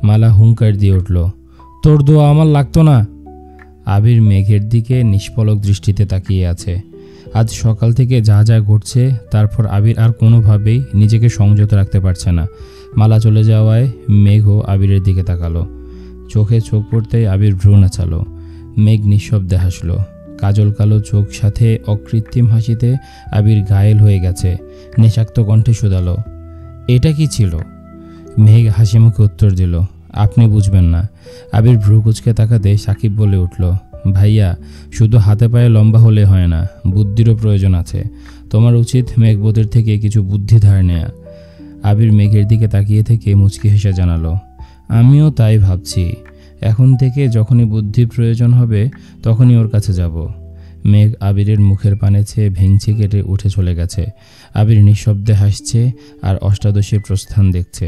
মালা হুঙ্কার দিয়ে উঠল, তোর দোয়া আমার লাগতো না। আবির মেঘের দিকে নিষ্পলক দৃষ্টিতে তাকিয়ে আছে। আজ সকাল থেকে যা যা ঘটছে, তারপর আবির আর কোনোভাবেই নিজেকে সংযত রাখতে পারছে না। মালা চলে যাওয়ায় মেঘও আবিরের দিকে তাকালো। চোখে চোখ পড়তেই আবির ভ্রু নাচালো। মেঘ নিঃশব্দে হাসলো। কাজল কালো চোখ সাথে অকৃত্রিম হাসিতে আবির ঘায়েল হয়ে গেছে। নেশাক্ত কণ্ঠে শুধালো, এটা কি ছিল? মেঘ হাসি মুখে উত্তর দিল, আপনি বুঝবেন না। আবির ভ্রু কুচকে তাকাতে সাকিব বলে উঠল, ভাইয়া, শুধু হাতে পায়ে লম্বা হলে হয় না, বুদ্ধিরও প্রয়োজন আছে। তোমার উচিত মেঘবতের থেকে কিছু বুদ্ধি ধার নেয়া। আবির মেঘের দিকে তাকিয়ে থেকে মুচকি হেসে জানালো, আমিও তাই ভাবছি। এখন থেকে যখনই বুদ্ধির প্রয়োজন হবে তখনই ওর কাছে যাব। মেঘ আবিরের মুখের পানে চেয়ে ভেঙচি কেটে উঠে চলে গেছে। আবির নিঃশব্দে হাসছে আর অষ্টাদশীর প্রস্থান দেখছে।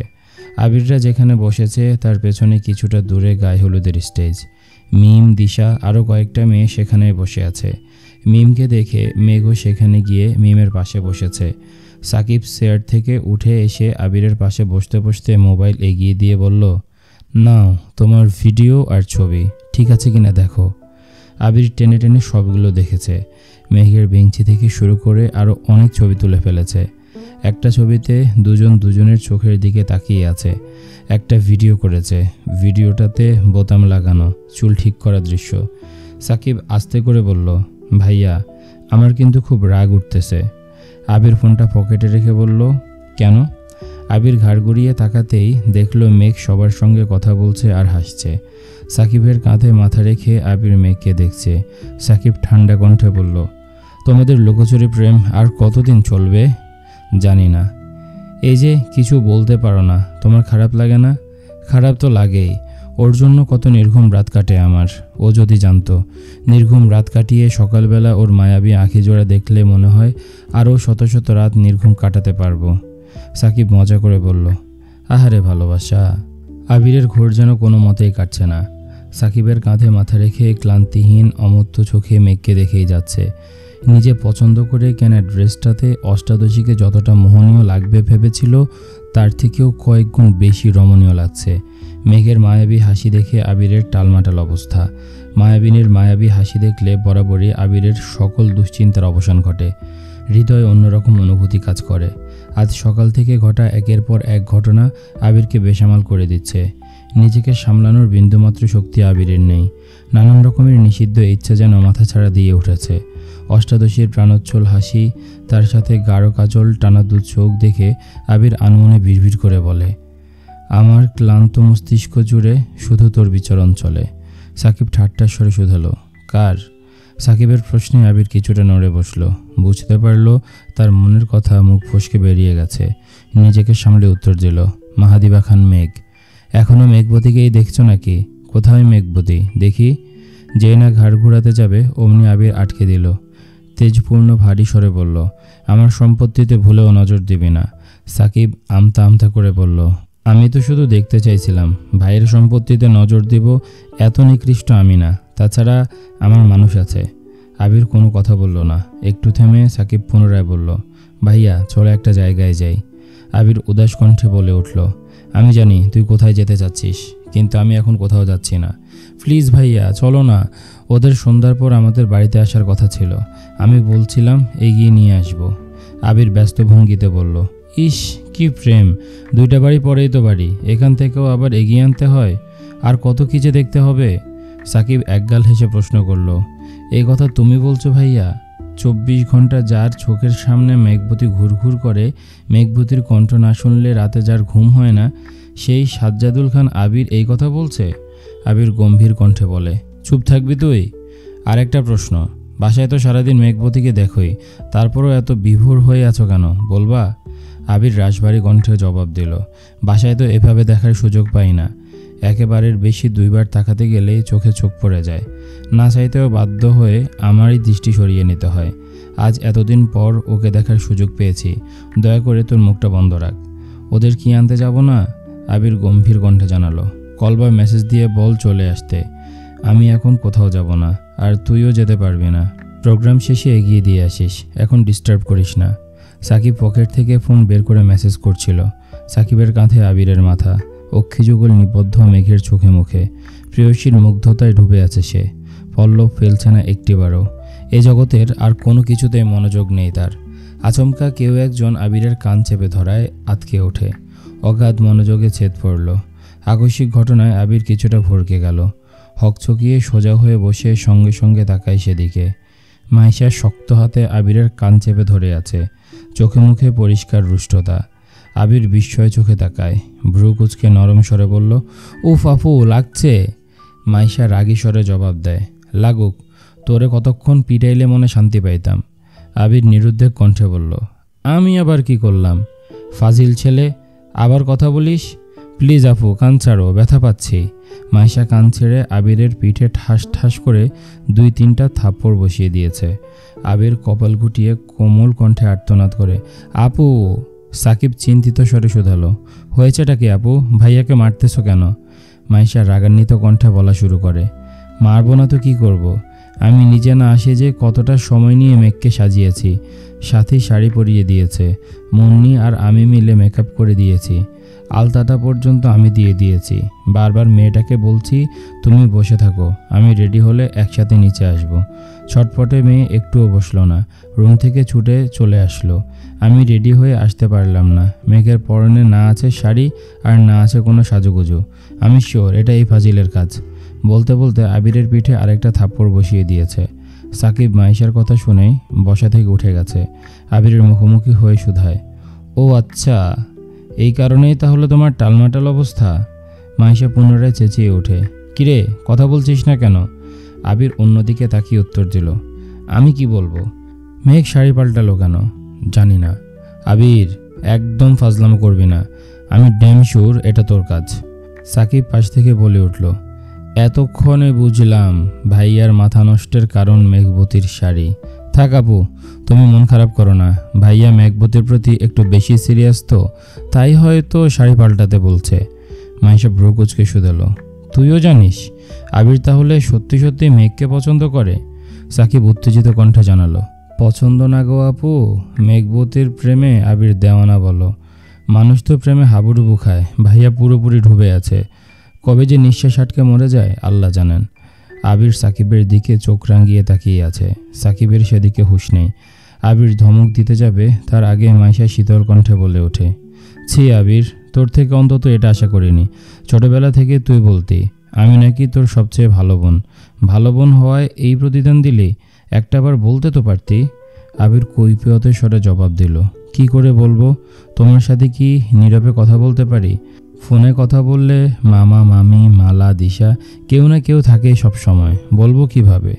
আবিররা যেখানে বসেছে তার পেছনে কিছুটা দূরে গায়ে হলুদের স্টেজ। মিম, দিশা আরও কয়েকটা মেয়ে সেখানে বসে আছে। মিমকে দেখে মেঘও সেখানে গিয়ে মিমের পাশে বসেছে। সাকিব চেয়ার থেকে উঠে এসে আবিরের পাশে বসতে বসতে মোবাইল এগিয়ে দিয়ে বলল, নাও তোমার ভিডিও আর ছবি, ঠিক আছে কিনা দেখো। আবির টেনে টেনে সবগুলো দেখেছে। মেঘের বেঞ্চি থেকে শুরু করে আরও অনেক ছবি তুলে ফেলেছে। একটা ছবিতে দুজন দুজনের চোখের দিকে তাকিয়ে আছে। একটা ভিডিও করেছে, ভিডিওটাতে বোতাম লাগানো, চুল ঠিক করা দৃশ্য। সাকিব আস্তে করে বলল, ভাইয়া, আমার কিন্তু খুব রাগ উঠতেছে। আবির ফোনটা পকেটে রেখে বলল, কেন? আবির ঘাড় ঘুরিয়ে তাকাতেই দেখলো মেঘ সবার সঙ্গে কথা বলছে আর হাসছে। সাকিবের কাঁধে মাথা রেখে আবির মেঘকে দেখছে। সাকিব ঠান্ডা কণ্ঠে বলল, তোমাদের লুকোচুরি প্রেম আর কতদিন চলবে জানি না। এই যে কিছু বলতে পারো না, তোমার খারাপ লাগে না? খারাপ তো লাগেই। ওর জন্য কত নির্ঘুম রাত কাটে আমার। ও যদি জানতো, নির্ঘুম রাত কাটিয়ে সকালবেলা ওর মায়াবী আঁখি জোড়া দেখলে মনে হয় আরও শত শত রাত নির্ঘুম কাটাতে পারবো। সাকিব মজা করে বলল, আহারে ভালোবাসা। আবিরের ঘোর যেন কোনো মতেই কাটছে না। সাকিবের কাঁধে মাথা রেখে ক্লান্তিহীন অমূর্ত চোখে মেঘকে দেখেই যাচ্ছে। নিজে পছন্দ করে কেনা ড্রেসটাতে অষ্টাদশীকে যতটা মোহনীয় লাগবে ভেবেছিল, তার থেকেও কয়েক গুণ বেশি রমণীয় লাগছে। মেঘের মায়াবী হাসি দেখে আবিরের টালমাটাল অবস্থা। মায়াবিনীর মায়াবী হাসি দেখলে বরাবরই আবিরের সকল দুশ্চিন্তার অবসান ঘটে। হৃদয়ে অন্যরকম অনুভূতি কাজ করে। আজ সকাল থেকে ঘটা একের পর এক ঘটনা আবিরকে বেসামাল করে দিচ্ছে। নিজেকে সামলানোর বিন্দুমাত্র শক্তি আবিরের নেই। নানান রকমের নিষিদ্ধ ইচ্ছা যেন মাথাছাড়া দিয়ে উঠেছে। অষ্টাদশীর প্রাণোচ্ছল হাসি, তার সাথে গাঢ় কাজল টানা দু চোখ দেখে আবির আনমনে ভিড়ভিড় করে বলে, আমার ক্লান্ত মস্তিষ্ক জুড়ে শুধু তোর বিচরণ চলে। সাকিব ঠাট্টার স্বরে শুধালো, কার? সাকিবের প্রশ্নে আবির কিছুটা নড়ে বসল। বুঝতে পারল তার মনের কথা মুখ ফসকে বেরিয়ে গেছে। নিজেকে সামলে উত্তর দিল, মাহাদিবা খান মেঘ। এখনও মেঘবতীকেই দেখছো নাকি? কোথায় মেঘবতী? দেখি। যে না ঘাড় ঘুরাতে যাবে অমনি আবির আটকে দিল। তেজপূর্ণ ভারী স্বরে বলল, আমার সম্পত্তিতে ভুলেও নজর দিবি না। সাকিব আমতা আমতা করে বলল, আমি তো শুধু দেখতে চাইছিলাম। ভাইয়ের সম্পত্তিতে নজর দিব এত নিকৃষ্ট আমি না। তাছাড়া আমার মানুষ আছে। আবির কোনো কথা বলল না। একটু থেমে সাকিব পুনরায় বলল, ভাইয়া চলো একটা জায়গায় যাই। আবির উদাস কণ্ঠে বলে উঠল, আমি জানি তুই কোথায় যেতে চাচ্ছিস, কিন্তু আমি এখন কোথাও যাচ্ছি না। প্লিজ ভাইয়া চলো না। ওদের সন্ধ্যার পর আমাদের বাড়িতে আসার কথা ছিল। আমি বলছিলাম এগিয়ে নিয়ে আসব। আবির ব্যস্ত ভঙ্গিতে বলল, ইস কি প্রেম! দুইটা বাড়ি পরেই তো বাড়ি, এখান থেকেও আবার এগিয়ে আনতে হয়? আর কত কি যে দেখতে হবে? সাকিব একগাল হেসে প্রশ্ন করল, এই কথা তুমি বলছো ভাইয়া? 24 ঘন্টা যার চোখের সামনে মেঘবতী ঘুরঘুর করে, মেঘবতীর কণ্ঠ না শুনলে রাতে যার ঘুম হয় না, সেই সাজ্জাদুল খান আবির এই কথা বলছে? আবির গম্ভীর কণ্ঠে বলে, চুপ থাকবি তুই? আর একটা প্রশ্ন, বাসায় তো সারাদিন মেঘবতীকে দেখোই, তারপরও এত বিভোর হয়ে আছো কেন, বলবা? আবির রাশভারী কণ্ঠে জবাব দিল, বাসায় তো এভাবে দেখার সুযোগ পাই না। একেবারের বেশি দুইবার তাকাতে গেলেই চোখে চোখ পড়ে যায়। না চাইতেও বাধ্য হয়ে আমারই দৃষ্টি সরিয়ে নিতে হয়। আজ এতদিন পর ওকে দেখার সুযোগ পেয়েছি, দয়া করে তোর মুখটা বন্ধ রাখ। ওদের কি আনতে যাব না? আবির গম্ভীর কণ্ঠে জানালো, কল বা মেসেজ দিয়ে বল চলে আসতে। আমি এখন কোথাও যাব না, আর তুইও যেতে পারবি না। প্রোগ্রাম শেষে এগিয়ে দিয়ে আসিস, এখন ডিস্টার্ব করিস না। সাকিব পকেট থেকে ফোন বের করে মেসেজ করছিল। সাকিবের কাঁধে আবিরের মাথা, অক্ষিযুগল নিবদ্ধ মেঘের চোখে মুখে। প্রেয়সীর মুগ্ধতায় ডুবে আছে সে। পল্লব ফেলছে না একটিবারও। এ জগতের আর কোনো কিছুতেই মনোযোগ নেই তার। আচমকা কেউ একজন আবিরের কান চেপে ধরায় আতকে ওঠে। অগাধ মনোযোগে ছেদ পড়ল। আকস্মিক ঘটনায় আবির কিছুটা ভরকে গেল। হকচকিয়ে সোজা হয়ে বসে সঙ্গে সঙ্গে তাকায় সেদিকে। মাইশা শক্ত হাতে আবিরের কান চেপে ধরে আছে, চোখে মুখে পরিষ্কার রুষ্টতা। আবির বিস্ময় চোখে তাকায়, ভ্রু কুচকে নরম স্বরে বলল, উফ আপু লাগছে। মাইশা রাগী স্বরে জবাব দেয়, লাগুক, তোরে কতক্ষণ পিটাইলে মনে শান্তি পাইতাম। আবির নিরুদ্বেগ কণ্ঠে বলল, আমি আবার কি করলাম? ফাজিল ছেলে, আবার কথা বলিস? প্লিজ আপু কান ছাড়ো, ব্যথা পাচ্ছি। মাইশা কান ছেড়ে আবিরের পিঠে ঠাস ঠাস করে 2-3টা থাপ্পড় বসিয়ে দিয়েছে। আবির কপাল গুটিয়ে কোমল কণ্ঠে আর্তনাদ করে, আপু। সাকিব চিন্তিত স্বরে শুধালো, হয়েছেটা কি আপু? ভাইয়াকে মারতেছো কেন? মাইশা রাগান্বিত কণ্ঠে বলা শুরু করে, মারবো না তো কি করব? আমি নিজে না আসে যে কতটা সময় নিয়ে মেঘকে সাজিয়েছি। সাথী শাড়ি পরিয়ে দিয়েছে, মুন্নি আর আমি মিলে মেকআপ করে দিয়েছি, আলতাটা পর্যন্ত আমি দিয়ে দিয়েছি। বারবার মেয়েটাকে বলছি তুমি বসে থাকো, আমি রেডি হলে একসাথে নিচে আসব। ছটপটে মেয়ে একটুও বসলো না, রুম থেকে ছুটে চলে আসলো। আমি রেডি হয়ে আসতে পারলাম না। মেঘের পরনে না আছে শাড়ি আর না আছে কোনো সাজুগুজু। আমি শিওর এটা এই ফাজিলের কাজ। বলতে বলতে আবিরের পিঠে আরেকটা থাপ্পড় বসিয়ে দিয়েছে। সাকিব মাইশার কথা শুনেই বসা থেকে উঠে গেছে। আবিরের মুখোমুখি হয়ে শুধায়, ও আচ্ছা, এই কারণেই তাহলে তোমার টালমাটাল অবস্থা? মাইশা পুনরায় চেঁচিয়ে ওঠে, কিরে কথা বলছিস না কেন? আবির অন্যদিকে তাকিয়ে উত্তর দিল, আমি কি বলবো? মেঘ শাড়ি পাল্টালো কেন? জানি না। আবির, একদম ফাজলামো করবি না, আমি ড্যাম শিওর এটা তোর কাজ। সাকিব পাশ থেকে বলে উঠল, এতক্ষণে বুঝলাম ভাইয়ার মাথা নষ্টের কারণ মেঘবতীর শাড়ি। থাক আপু, তুমি মন খারাপ করো না, ভাইয়া মেঘবতীর প্রতি একটু বেশি সিরিয়াস তো, তাই হয়তো শাড়ি পাল্টাতে বলছে। মাইশা ভ্রুকুচকে শুধালো, তুইও জানিস আবির তাহলে সত্যি সত্যি মেঘকে পছন্দ করে? সাকিব উত্তেজিত কণ্ঠে জানালো, পছন্দ না গো আপু, মেঘবতীর প্রেমে আবির দেওয়ানা বলো। মানুষ তো প্রেমে হাবুডুবু খায়, ভাইয়া পুরোপুরি ডুবে আছে। কবে যে নিঃশ্বাস আটকে মরে যায় আল্লাহ জানেন। আবির সাকিবের দিকে চোখ রাঙিয়ে তাকিয়ে আছে। সাকিবের সেদিকে হুঁশ নেই। আবির ধমক দিতে যাবে তার আগে মাইশা শীতল কণ্ঠে বলে ওঠে, ছি আবির, তোর থেকে অন্তত এটা আশা করিনি। ছোটবেলা থেকে তুই বলতি আমি নাকি তোর সবচেয়ে ভালো বোন। ভালো বোন হওয়ায় এই প্রতিদান দিলি? একটাবার বলতে তো পারতি। আবির কৈফিয়তের স্বরে জবাব দিল, কি করে বলবো? তোমার সাথে কি নীরবে কথা বলতে পারি? ফোনে কথা বললে মামা মামি মালা দিশা কেউ না কেউ থাকে সব সময়, বলবো কিভাবে?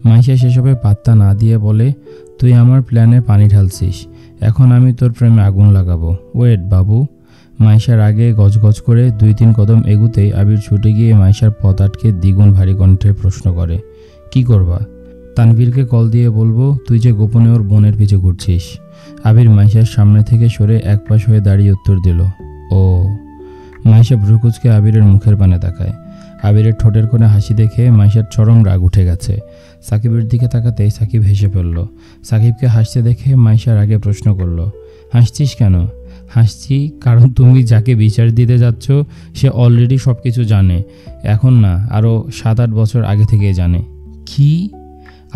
মাইশা সেসবে পাত্তা না দিয়ে বলে, তুই আমার প্ল্যানে পানি ঢালছিস, এখন আমি তোর প্রেমে আগুন লাগাবো। ওয়েট বাবু। মাইশার আগে গজগজ করে 2-3 কদম এগুতেই আবির ছুটে গিয়ে মাইশার পথ আটকে দ্বিগুণ ভারী কণ্ঠে প্রশ্ন করে, কি করবা? তানভীরকে কল দিয়ে বলবো তুই যে গোপনে ওর বোনের পিছে ঘুরছিস। আবির মাইশার সামনে থেকে সরে একপাশ হয়ে দাঁড়িয়ে উত্তর দিল, ও। মাইশা ভ্রুকুচকে আবিরের মুখের পানে তাকায়। আবিরের ঠোঁটের কোণে হাসি দেখে মাইশার চরম রাগ উঠে গেছে। সাকিবের দিকে তাকাতেই সাকিব হেসে ফেলল। সাকিবকে হাসতে দেখে মাইশার আগে প্রশ্ন করল, হাসছিস কেন? হাসছি কারণ তুমি যাকে বিচার দিতে যাচ্ছ সে অলরেডি সব কিছু জানে। এখন না, আরও 7-8 বছর আগে থেকেই জানে। কি?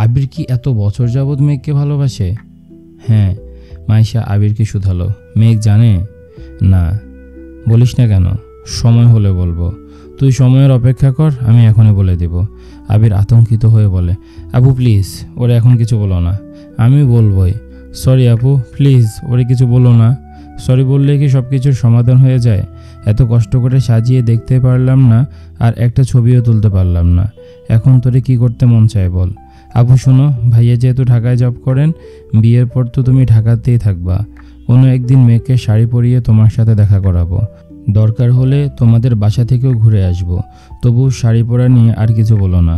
আবির কি এত বছর যাবৎ মেঘকে ভালোবাসে? হ্যাঁ। মাইশা আবিরকে শুধালো, মেঘ জানে? না। বলিস না কেন? সময় হলে বলবো। তুই সময়ের অপেক্ষা কর, আমি এখনই বলে দেব। আবির আতঙ্কিত হয়ে বলে, আপু প্লিজ ওরে এখন কিছু বলো না। আমি বলবোই। সরি আপু, প্লিজ ওরে কিছু বলো না। সরি বললে কি সব কিছুর সমাধান হয়ে যায়? এত কষ্ট করে সাজিয়ে দেখতে পারলাম না, আর একটা ছবিও তুলতে পারলাম না। এখন তোরে কি করতে মন চায় বল? আপু শোনো, ভাইয়া যেহেতু ঢাকায় জব করেন, বিয়ের পর তো তুমি ঢাকাতেই থাকবা। কোনো একদিন মেয়েকে শাড়ি পরিয়ে তোমার সাথে দেখা করাবো। দরকার হলে তোমাদের বাসা থেকেও ঘুরে আসবো। তবু শাড়ি পরা নিয়ে আর কিছু বলো না।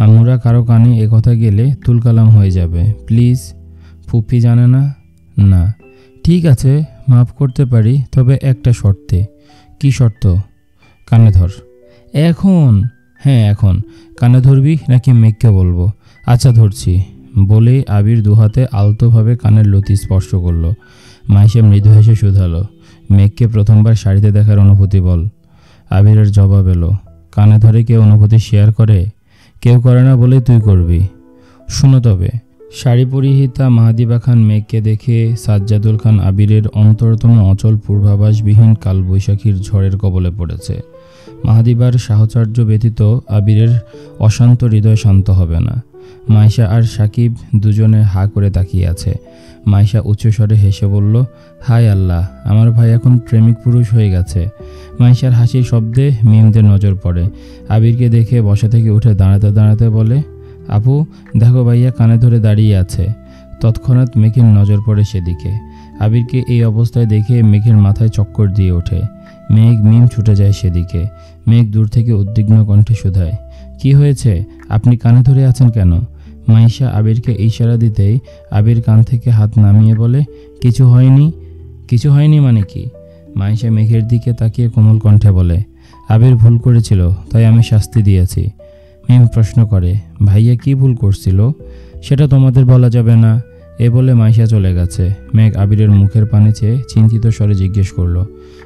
আমরা কারো কানে একথা গেলে তুলকালাম হয়ে যাবে। প্লিজ। ফুপি জানে না? না। ঠিক আছে, মাফ করতে পারি, তবে একটা শর্তে। কি শর্ত? কানে ধর। এখন? হ্যাঁ এখন। কানে ধরবি নাকি মেঘকে বলবো? আচ্ছা ধরছি। বলেই আবির দুহাতে আলতোভাবে কানের লতি স্পর্শ করলো। মাইশা মৃদু হেসে শুধালো, মেঘকে প্রথমবার শাড়িতে দেখার অনুভূতি বল। আবিরের জবাব এলো, কানে ধরে কেউ অনুভূতি শেয়ার করে? কেউ করে না বলেই তুই করবি। শুনো তবে। শাড়ি পরিহিতা মাহাদিবা খান মেঘকে দেখে সাজ্জাদুল খান আবিরের অন্তরতম অচল পূর্বাভাসবিহীন কালবৈশাখীর ঝড়ের কবলে পড়েছে। মাহাদিবার সাহচর্য ব্যতীত আবিরের অশান্ত হৃদয় শান্ত হবে না। মাইশা আর সাকিব দুজনে হা করে তাকিয়ে আছে। মাইশা উচ্চস্বরে হেসে বলল, হায় আল্লাহ, আমার ভাই এখন প্রেমিক পুরুষ হয়ে গেছে। মাইশার হাসির শব্দে মিমদের নজর পড়ে। আবিরকে দেখে বসা থেকে উঠে দাঁড়াতে দাঁড়াতে বলে, আপু দেখো ভাইয়া কানে ধরে দাঁড়িয়ে আছে। তৎক্ষণাৎ মেঘের নজর পড়ে সেদিকে। আবিরকে এই অবস্থায় দেখে মেঘের মাথায় চক্কর দিয়ে ওঠে। মেঘ মিম ছুটে যায় সেদিকে। মেঘ দূর থেকে উদ্বিগ্ন কণ্ঠে শুধায়, কি হয়েছে? আপনি কানে ধরে আছেন কেন? মাইশা আবিরকে ইশারা দিতেই আবির কান থেকে হাত নামিয়ে বলে, কিছু হয়নি। কিছু হয়নি মানে কি? মাইশা মেঘের দিকে তাকিয়ে কোমল কণ্ঠে বলে, আবির ভুল করেছিল, তাই আমি শাস্তি দিয়েছি। মিম প্রশ্ন করে, ভাইয়া কি ভুল করছিল? সেটা তোমাদের বলা যাবে না। এ বলে মাইশা চলে গেছে। মেঘ আবিরের মুখের পানে চেয়ে চিন্তিত স্বরে জিজ্ঞেস করলো,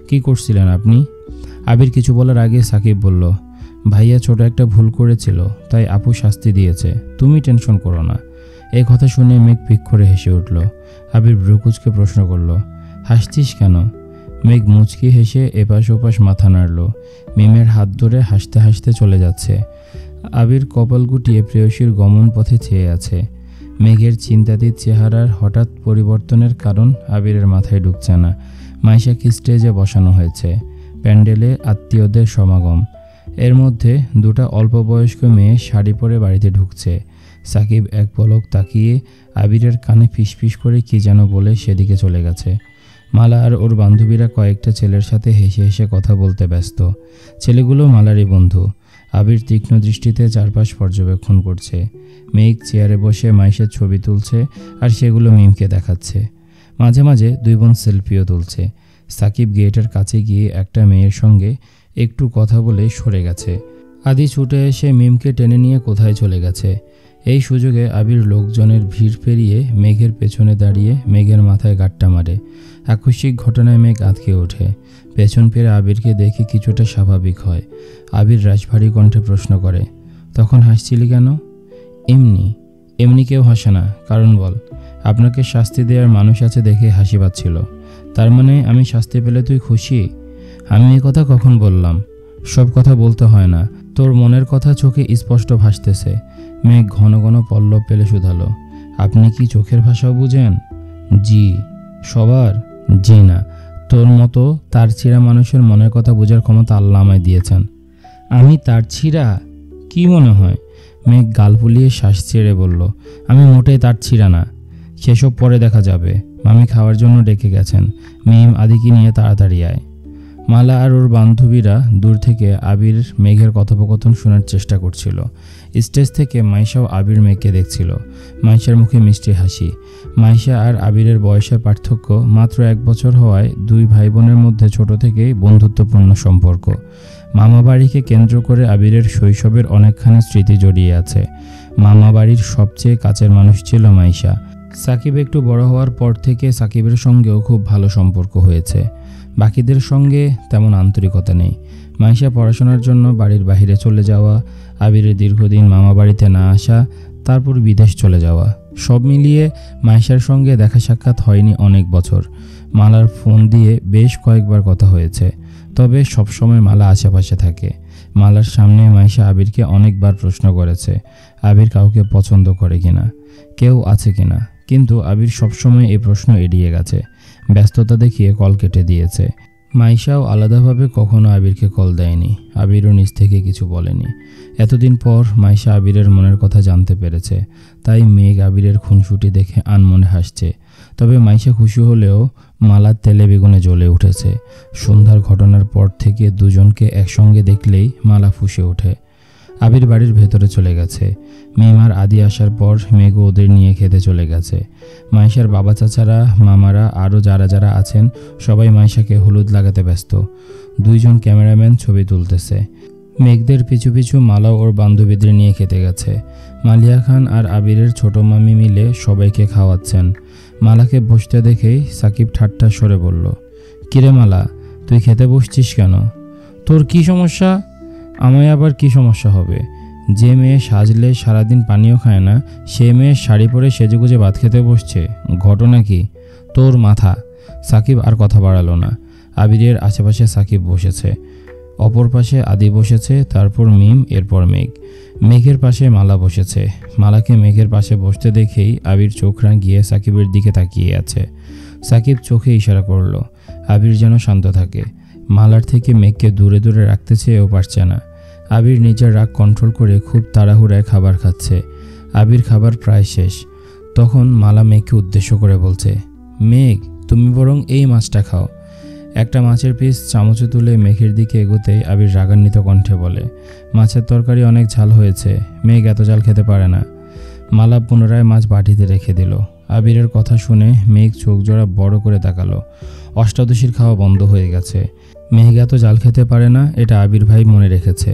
কি করছিলেন আপনি? আবির কিছু বলার আগে সাকিব বলল, ভাইয়া ছোট একটা ভুল করেছিল, তাই আপু শাস্তি দিয়েছে, তুমি টেনশন করো না। এই কথা শুনে মেঘ পিক করে হেসে উঠল। আবির ভ্রুকুচকে প্রশ্ন করল, হাসছিস কেন? মেঘ মুচকি হেসে এপাশ ওপাশ মাথা নাড়ল। মিমের হাত ধরে হাসতে হাসতে চলে যাচ্ছে। আবির কপাল গুটিয়ে প্রেয়সীর গমন পথে চেয়ে আছে। মেঘের চিন্তাতীত চেহারার হঠাৎ পরিবর্তনের কারণ আবিরের মাথায় ঢুকছে না। মাইশাকে স্টেজে বসানো হয়েছে। প্যান্ডেলে আত্মীয়দের সমাগম। এর মধ্যে দুটা অল্প বয়স্ক মেয়ে শাড়ি পরে বাড়িতে ঢুকছে। সাকিব এক পলক তাকিয়ে আবিরের কানে ফিসফিস করে কি যেন বলে সেদিকে চলে গেছে। মালা আর ওর বান্ধবীরা কয়েকটা ছেলের সাথে হেসে হেসে কথা বলতে ব্যস্ত। ছেলেগুলো মালারই বন্ধু। আবির তীক্ষ্ণ দৃষ্টিতে চারপাশ পর্যবেক্ষণ করছে। মেঘ চেয়ারে বসে মাইশের ছবি তুলছে আর সেগুলো মিমকে দেখাচ্ছে। মাঝে মাঝে দুই বোন সেলফিও তুলছে। সাকিব গেটের কাছে গিয়ে একটা মেয়ের সঙ্গে একটু কথা বলে সরে গেছে। আদি ছুটে এসে মিমকে টেনে নিয়ে কোথায় চলে গেছে। এই সুযোগে আবির লোকজনের ভিড় পেরিয়ে মেঘের পেছনে দাঁড়িয়ে মেঘের মাথায় গাঁটটা মারে। আকস্মিক ঘটনায় মেঘ আঁতকে ওঠে। পেছন ফিরে আবিরকে দেখে কিছুটা স্বাভাবিক হয়। আবির রাজভারী কণ্ঠে প্রশ্ন করে, তখন হাসছিলি কেন? এমনি। এমনি কেউ হাসে না, কারণ বল। আপনাকে শাস্তি দেওয়ার মানুষ আছে দেখে হাসি পাচ্ছিল। তার মানে আমি শাস্তি পেলে তুই খুশি? আমি এ কথা কখন বললাম? সব কথা বলতে হয় না, তোর মনের কথা চোখে স্পষ্ট ভাসতেছে। মেঘ ঘন ঘন পল্লব পেলে শুধালো, আপনি কি চোখের ভাষাও বুঝেন? জি। সবার? জি না, তোর মতো তার ছিঁড়া মানুষের মনের কথা বোঝার ক্ষমতা আল্লাহ আমায় দিয়েছেন। আমি তার ছিঁড়া? কি মনে হয়? মেঘ গাল ফুলিয়ে শ্বাস ছেড়ে বলল, আমি মোটেই তার ছিঁড়া না। সেসব পরে দেখা যাবে। মামি খাওয়ার জন্য ডেকে গেছেন। মিম আদিকে নিয়ে তাড়াতাড়ি আয়। মালা আর ওর বান্ধবীরা দূর থেকে আবির মেঘের কথোপকথন শোনার চেষ্টা করছিল। স্টেজ থেকে মাইশাও আবির মেঘকে দেখছিল। মাইশার মুখে মিষ্টি হাসি। মাইশা আর আবিরের বয়সের পার্থক্য মাত্র 1 বছর হওয়ায় দুই ভাই বোনের মধ্যে ছোট থেকেই বন্ধুত্বপূর্ণ সম্পর্ক। মামাবাড়িকে কেন্দ্র করে আবিরের শৈশবের অনেকখানি স্মৃতি জড়িয়ে আছে। মামাবাড়ির সবচেয়ে কাছের মানুষ ছিল মাইশা। সাকিব একটু বড় হওয়ার পর থেকে সাকিবের সঙ্গেও খুব ভালো সম্পর্ক হয়েছে। বাকিদের সঙ্গে তেমন আন্তরিকতা নেই। মাইশা পড়াশোনার জন্য বাড়ির বাইরে চলে যাওয়া, আবিরের দীর্ঘদিন মামা বাড়িতে না আসা, তারপর বিদেশ চলে যাওয়া, সব মিলিয়ে মাইশার সঙ্গে দেখা সাক্ষাৎ হয়নি অনেক বছর। মালার ফোন দিয়ে বেশ কয়েকবার কথা হয়েছে, তবে সবসময় মালা আশেপাশে থাকে। মালার সামনে মাইশা আবিরকে অনেকবার প্রশ্ন করেছে আবির কাউকে পছন্দ করে কিনা, কেউ আছে কিনা, কিন্তু আবির সবসময় এই প্রশ্ন এড়িয়ে গেছে। ব্যস্ততা দেখিয়ে কল কেটে দিয়েছে। মাইশাও আলাদাভাবে কখনো আবিরকে কল দেয়নি। আবিরও নিজ থেকে কিছু বলেনি। এতদিন পর মাইশা আবিরের মনের কথা জানতে পেরেছে, তাই মেঘ আবিরের খুনসুটি দেখে আনমনে হাসছে। তবে মাইশা খুশি হলেও মালার তেলে বেগুনে জ্বলে উঠেছে। সন্ধ্যার ঘটনার পর থেকে দুজনকে একসঙ্গে দেখলেই মালা ফুঁসে ওঠে। আবির বাড়ির ভেতরে চলে গেছে। মিমার আদি আসার পর মেঘও ওদের নিয়ে খেতে চলে গেছে। মাইশার বাবা চাচারা, মামারা, আরও যারা যারা আছেন সবাই মাইশাকে হলুদ লাগাতে ব্যস্ত। দুইজন ক্যামেরাম্যান ছবি তুলতেছে। মেঘদের পিছু পিছু মালা ওর বান্ধবীদের নিয়ে খেতে গেছে। মালিয়া খান আর আবিরের ছোট মামি মিলে সবাইকে খাওয়াচ্ছেন। মালাকে বসতে দেখেই সাকিব ঠাট্টা সরে বলল, কিরে মালা, তুই খেতে বসছিস কেন? তোর কি সমস্যা? আমায় আবার কি সমস্যা হবে? যে মেয়ে সাজলে সারাদিন পানিও খায় না, সে মেয়ে শাড়ি পরে সেজেগুজে ভাত খেতে বসছে, ঘটনা কি? তোর মাথা। সাকিব আর কথা বাড়ালো না। আবিরের আশেপাশে সাকিব বসেছে, অপর পাশে আদি বসেছে, তারপর মিম, এরপর মেঘ। মেঘের পাশে মালা বসেছে। মালাকে মেঘের পাশে বসতে দেখেই আবির চোখ রাঙিয়ে সাকিবের দিকে তাকিয়ে আছে। সাকিব চোখে ইশারা করল আবির যেন শান্ত থাকে। মালার থেকে মেঘকে দূরে দূরে রাখতে চেয়েও পারছে না। আবির নিজের রাগ কন্ট্রোল করে খুব তাড়াহুড়ায় খাবার খাচ্ছে। আবির খাবার প্রায় শেষ। তখন মালা মেঘকে উদ্দেশ্য করে বলছে, মেঘ, তুমি বরং এই মাছটা খাও। একটা মাছের পিস চামচে তুলে মেঘের দিকে এগোতেই আবির রাগান্বিত কণ্ঠে বলে, মাছের তরকারি অনেক ঝাল হয়েছে, মেঘ এত ঝাল খেতে পারে না। মালা পুনরায় মাছ বাটিতে রেখে দিল। আবিরের কথা শুনে মেঘ চোখ জোড়া বড় করে তাকালো। অষ্টাদশীর খাওয়া বন্ধ হয়ে গেছে। মেঘ এত জাল খেতে পারে না, এটা আবির ভাই মনে রেখেছে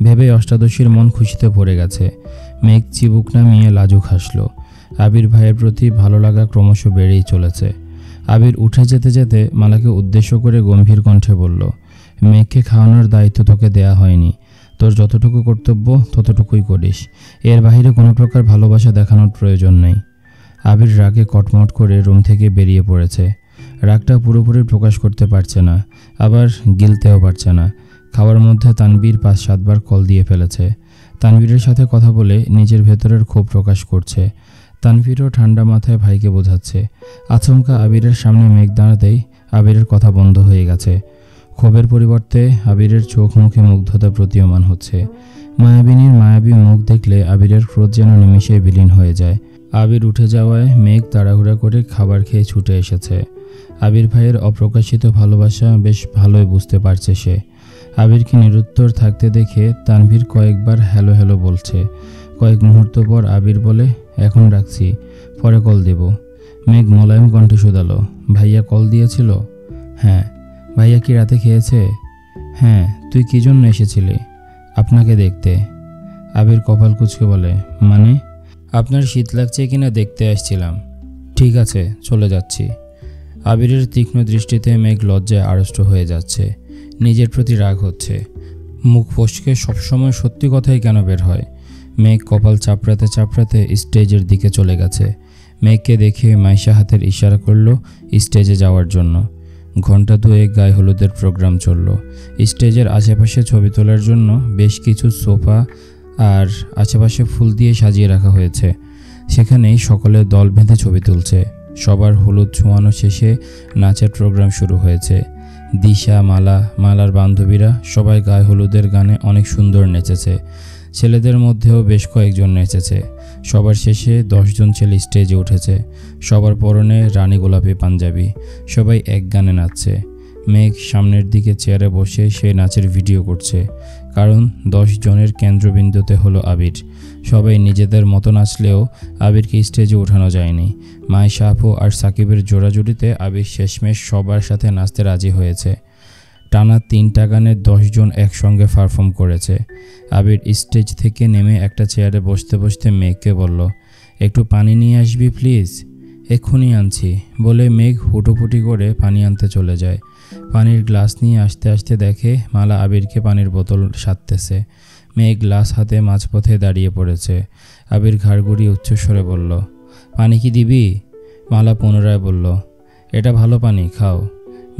ভেবে অষ্টাদশীর মন খুশিতে ভরে গেছে। মেঘ চিবুক নামিয়ে লাজুক হাসল। আবির ভাইয়ের প্রতি ভালো লাগা ক্রমশ বেড়েই চলেছে। আবির উঠে যেতে যেতে মালাকে উদ্দেশ্য করে গম্ভীর কণ্ঠে বলল, মেঘকে খাওয়ানোর দায়িত্ব তোকে দেয়া হয়নি। তোর যতটুকু কর্তব্য ততটুকুই করিস। এর বাইরে কোনো প্রকার ভালোবাসা দেখানোর প্রয়োজন নেই। আবির রাগে কটমট করে রুম থেকে বেরিয়ে পড়েছে। রাগটা পুরোপুরি প্রকাশ করতে পারছে না, আবার গিলতেও পারছে না। খাওয়ার মধ্যে তানবীর 5-7 বার কল দিয়ে ফেলেছে। তানবীরের সাথে কথা বলে নিজের ভেতরের ক্ষোভ প্রকাশ করছে। তানভীরও ঠান্ডা মাথায় ভাইকে বোঝাচ্ছে। আচমকা আবিরের সামনে মেঘ দাঁড়াতেই আবিরের কথা বন্ধ হয়ে গেছে। ক্ষোভের পরিবর্তে আবিরের চোখ মুখে মুগ্ধতা প্রতীয়মান হচ্ছে। মায়াবিনীর মায়াবী মুখ দেখলে আবিরের ক্রোধ যেন নিমেষেই বিলীন হয়ে যায়। আবির উঠে যাওয়ায় মেঘ তাড়াহুড়া করে খাবার খেয়ে ছুটে এসেছে। আবির ভাইয়ের অপ্রকাশিত ভালোবাসা বেশ ভালোই বুঝতে পারছে সে। আবিরকে নিরুত্তর থাকতে দেখে তানভীর কয়েকবার হ্যালো হ্যালো বলছে। কয়েক মুহূর্ত পর আবির বলে, এখন রাখছি, পরে কল দেব। মেঘ মোলায়েম কণ্ঠে শুধালো, ভাইয়া কল দিয়েছিল? হ্যাঁ। ভাইয়া কি রাতে খেয়েছে? হ্যাঁ। তুই কী জন্য এসেছিলি? আপনাকে দেখতে। আবির কপাল কুঁচকে বলে, মানে? আপনার শীত লাগছে কিনা দেখতে আসছিলাম। ঠিক আছে, চলে যাচ্ছি। আবিরের তীক্ষ্ণ দৃষ্টিতে মেঘ লজ্জায় আড়ষ্ট হয়ে যাচ্ছে। নিজের প্রতি রাগ হচ্ছে। মুখ ফসকে সবসময় সত্যি কথাই কেন বের হয়? মেঘ কপাল চাপড়াতে চাপড়াতে স্টেজের দিকে চলে গেছে। মেঘকে দেখে মাইশা হাতের ইশারা করলো স্টেজে যাওয়ার জন্য। ঘণ্টা দুয়েক গায়ে হলুদের প্রোগ্রাম চলল। স্টেজের আশেপাশে ছবি তোলার জন্য বেশ কিছু সোফা আর আশেপাশে ফুল দিয়ে সাজিয়ে রাখা হয়েছে। সেখানেই সকলে দল বেঁধে ছবি তুলছে। সবার হলুদ ছোঁয়ানো শেষে নাচের প্রোগ্রাম শুরু হয়েছে। দিশা, মালার বান্ধবীরা সবাই গায়ে হলুদের গানে অনেক সুন্দর নেচেছে। ছেলেদের মধ্যেও বেশ কয়েকজন নেচেছে। সবার শেষে 10 জন ছেলে স্টেজে উঠেছে। সবার পরনে রানী গোলাপি পাঞ্জাবি। সবাই এক গানে নাচছে। মেঘ সামনের দিকে চেয়ারে বসে সেই নাচের ভিডিও করছে, কারণ 10 জনের কেন্দ্রবিন্দুতে হলো আবির। সবাই নিজেদের মতো নাচলেও আবিরকে স্টেজে ওঠানো যায়নি। মাইশা আপু আর সাকিবের জোড়াজুড়িতে আবির শেষমেশ সবার সাথে নাচতে রাজি হয়েছে। টানা 3টা গানে 10 জন একসঙ্গে পারফর্ম করেছে। আবির স্টেজ থেকে নেমে একটা চেয়ারে বসতে বসতে মেঘকে বলল, একটু পানি নিয়ে আসবি প্লিজ? এক্ষুনি আনছি বলে মেঘ হুটোপুটি করে পানি আনতে চলে যায়। পানির গ্লাস নিয়ে আসতে আসতে দেখে মালা আবিরকে পানির বোতল সাধতেছে। মেঘ গ্লাস হাতে মাঝপথে দাঁড়িয়ে পড়েছে। আবির ঘাড় ঘুরিয়ে উচ্চস্বরে বলল, পানি কি দিবি? মালা পুনরায় বলল, এটা ভালো পানি, খাও।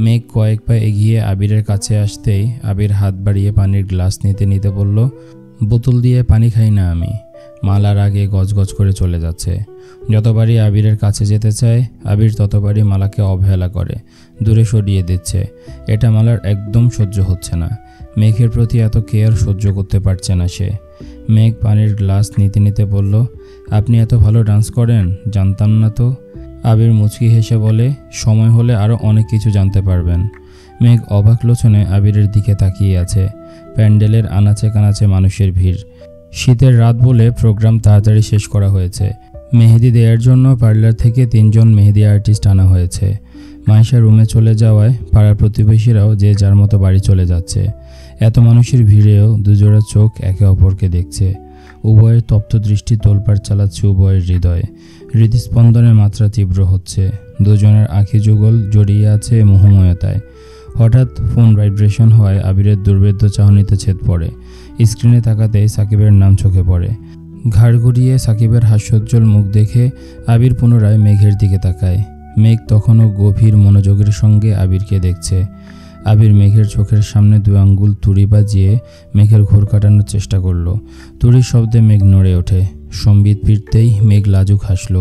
মেঘ কয়েক পা এগিয়ে আবিরের কাছে আসতেই আবির হাত বাড়িয়ে পানির গ্লাস নিতে নিতে বলল, বোতল দিয়ে পানি খাই না আমি। মালার আগে গজগজ করে চলে যাচ্ছে। যতবারই আবিরের কাছে যেতে চায় আবির ততবারই মালাকে অবহেলা করে, দূরে সরিয়ে দিচ্ছে। এটা মালার একদম সহ্য হচ্ছে না। মেঘের প্রতি এত কেয়ার সহ্য করতে পারছে না সে। মেঘ পানির গ্লাস নিতে নিতে বলল, আপনি এত ভালো ডান্স করেন, জানতাম না তো। আবির মুচকি হেসে বলে, সময় হলে আরও অনেক কিছু জানতে পারবেন। মেঘ অবাক লোচনে আবিরের দিকে তাকিয়ে আছে। প্যান্ডেলের আনাচে কানাচে মানুষের ভিড়। শীতের রাত বলে প্রোগ্রাম তাড়াতাড়ি শেষ করা হয়েছে। মেহেদি দেওয়ার জন্য পার্লার থেকে 3 জন মেহেদি আর্টিস্ট আনা হয়েছে। মাইশা রুমে চলে যাওয়ায় পাড়ার প্রতিবেশীরাও যে যার মতো বাড়ি চলে যাচ্ছে। এত মানুষের ভিড়েও দুজোড়া চোখ একে অপরকে দেখছে। উভয়ের তপ্ত দৃষ্টি তোলপাড় চালাচ্ছে উভয়ের হৃদয়ে। হৃদস্পন্দনের মাত্রা তীব্র হচ্ছে। দুজনের আঁখি যুগল জড়িয়ে আছে মোহময়তায়। হঠাৎ ফোন ভাইব্রেশন হওয়ায় আবিরের দুর্ভেদ্য চাহনিতে ছেদ পড়ে। স্ক্রিনে তাকাতেই সাকিবের নাম চোখে পড়ে। ঘাড় ঘুরিয়ে সাকিবের হাস্যোজ্জ্বল মুখ দেখে আবির পুনরায় মেঘের দিকে তাকায়। মেঘ তখনও গভীর মনোযোগের সঙ্গে আবিরকে দেখছে। আবির মেঘের চোখের সামনে 2 আঙ্গুল তুড়ি বাজিয়ে মেঘের ঘোর কাটানোর চেষ্টা করল। তুড়ির শব্দে মেঘ নড়ে ওঠে। সম্বিত ফিরতেই মেঘ লাজুক হাসল।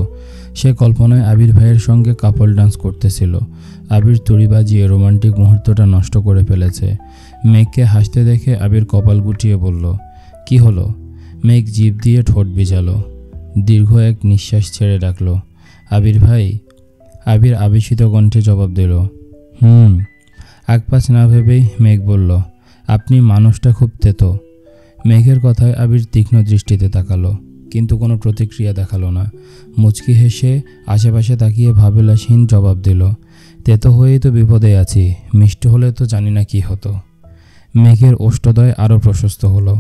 সে কল্পনায় আবির ভাইয়ের সঙ্গে কাপল ডান্স করতেছিল। আবির তুড়ি বাজিয়ে রোমান্টিক মুহূর্তটা নষ্ট করে ফেলেছে। মেঘকে হাসতে দেখে আবির কপাল গুটিয়ে বলল, কি হলো? মেঘ জিভ দিয়ে ঠোঁট ভিজালো। দীর্ঘ এক নিঃশ্বাস ছেড়ে ডাকল, আবির ভাই। আবির আবেশিত কণ্ঠে জবাব দিল, আগপাছ না ভেবেই মেঘ বলল, আপনি মানুষটা খুব তেতো। মেঘের কথায় আবির তীক্ষ্ণ দৃষ্টিতে তাকালো, কিন্তু কোনো প্রতিক্রিয়া দেখালো না। মুচকি হেসে আশেপাশে তাকিয়ে ভাবলাসহীন জবাব দিল, তেতো হয়েই তো বিপদে আছি, মিষ্টি হলে তো জানি না কি হতো। মেঘের ওষ্ঠদয় আরও প্রশস্ত হলো।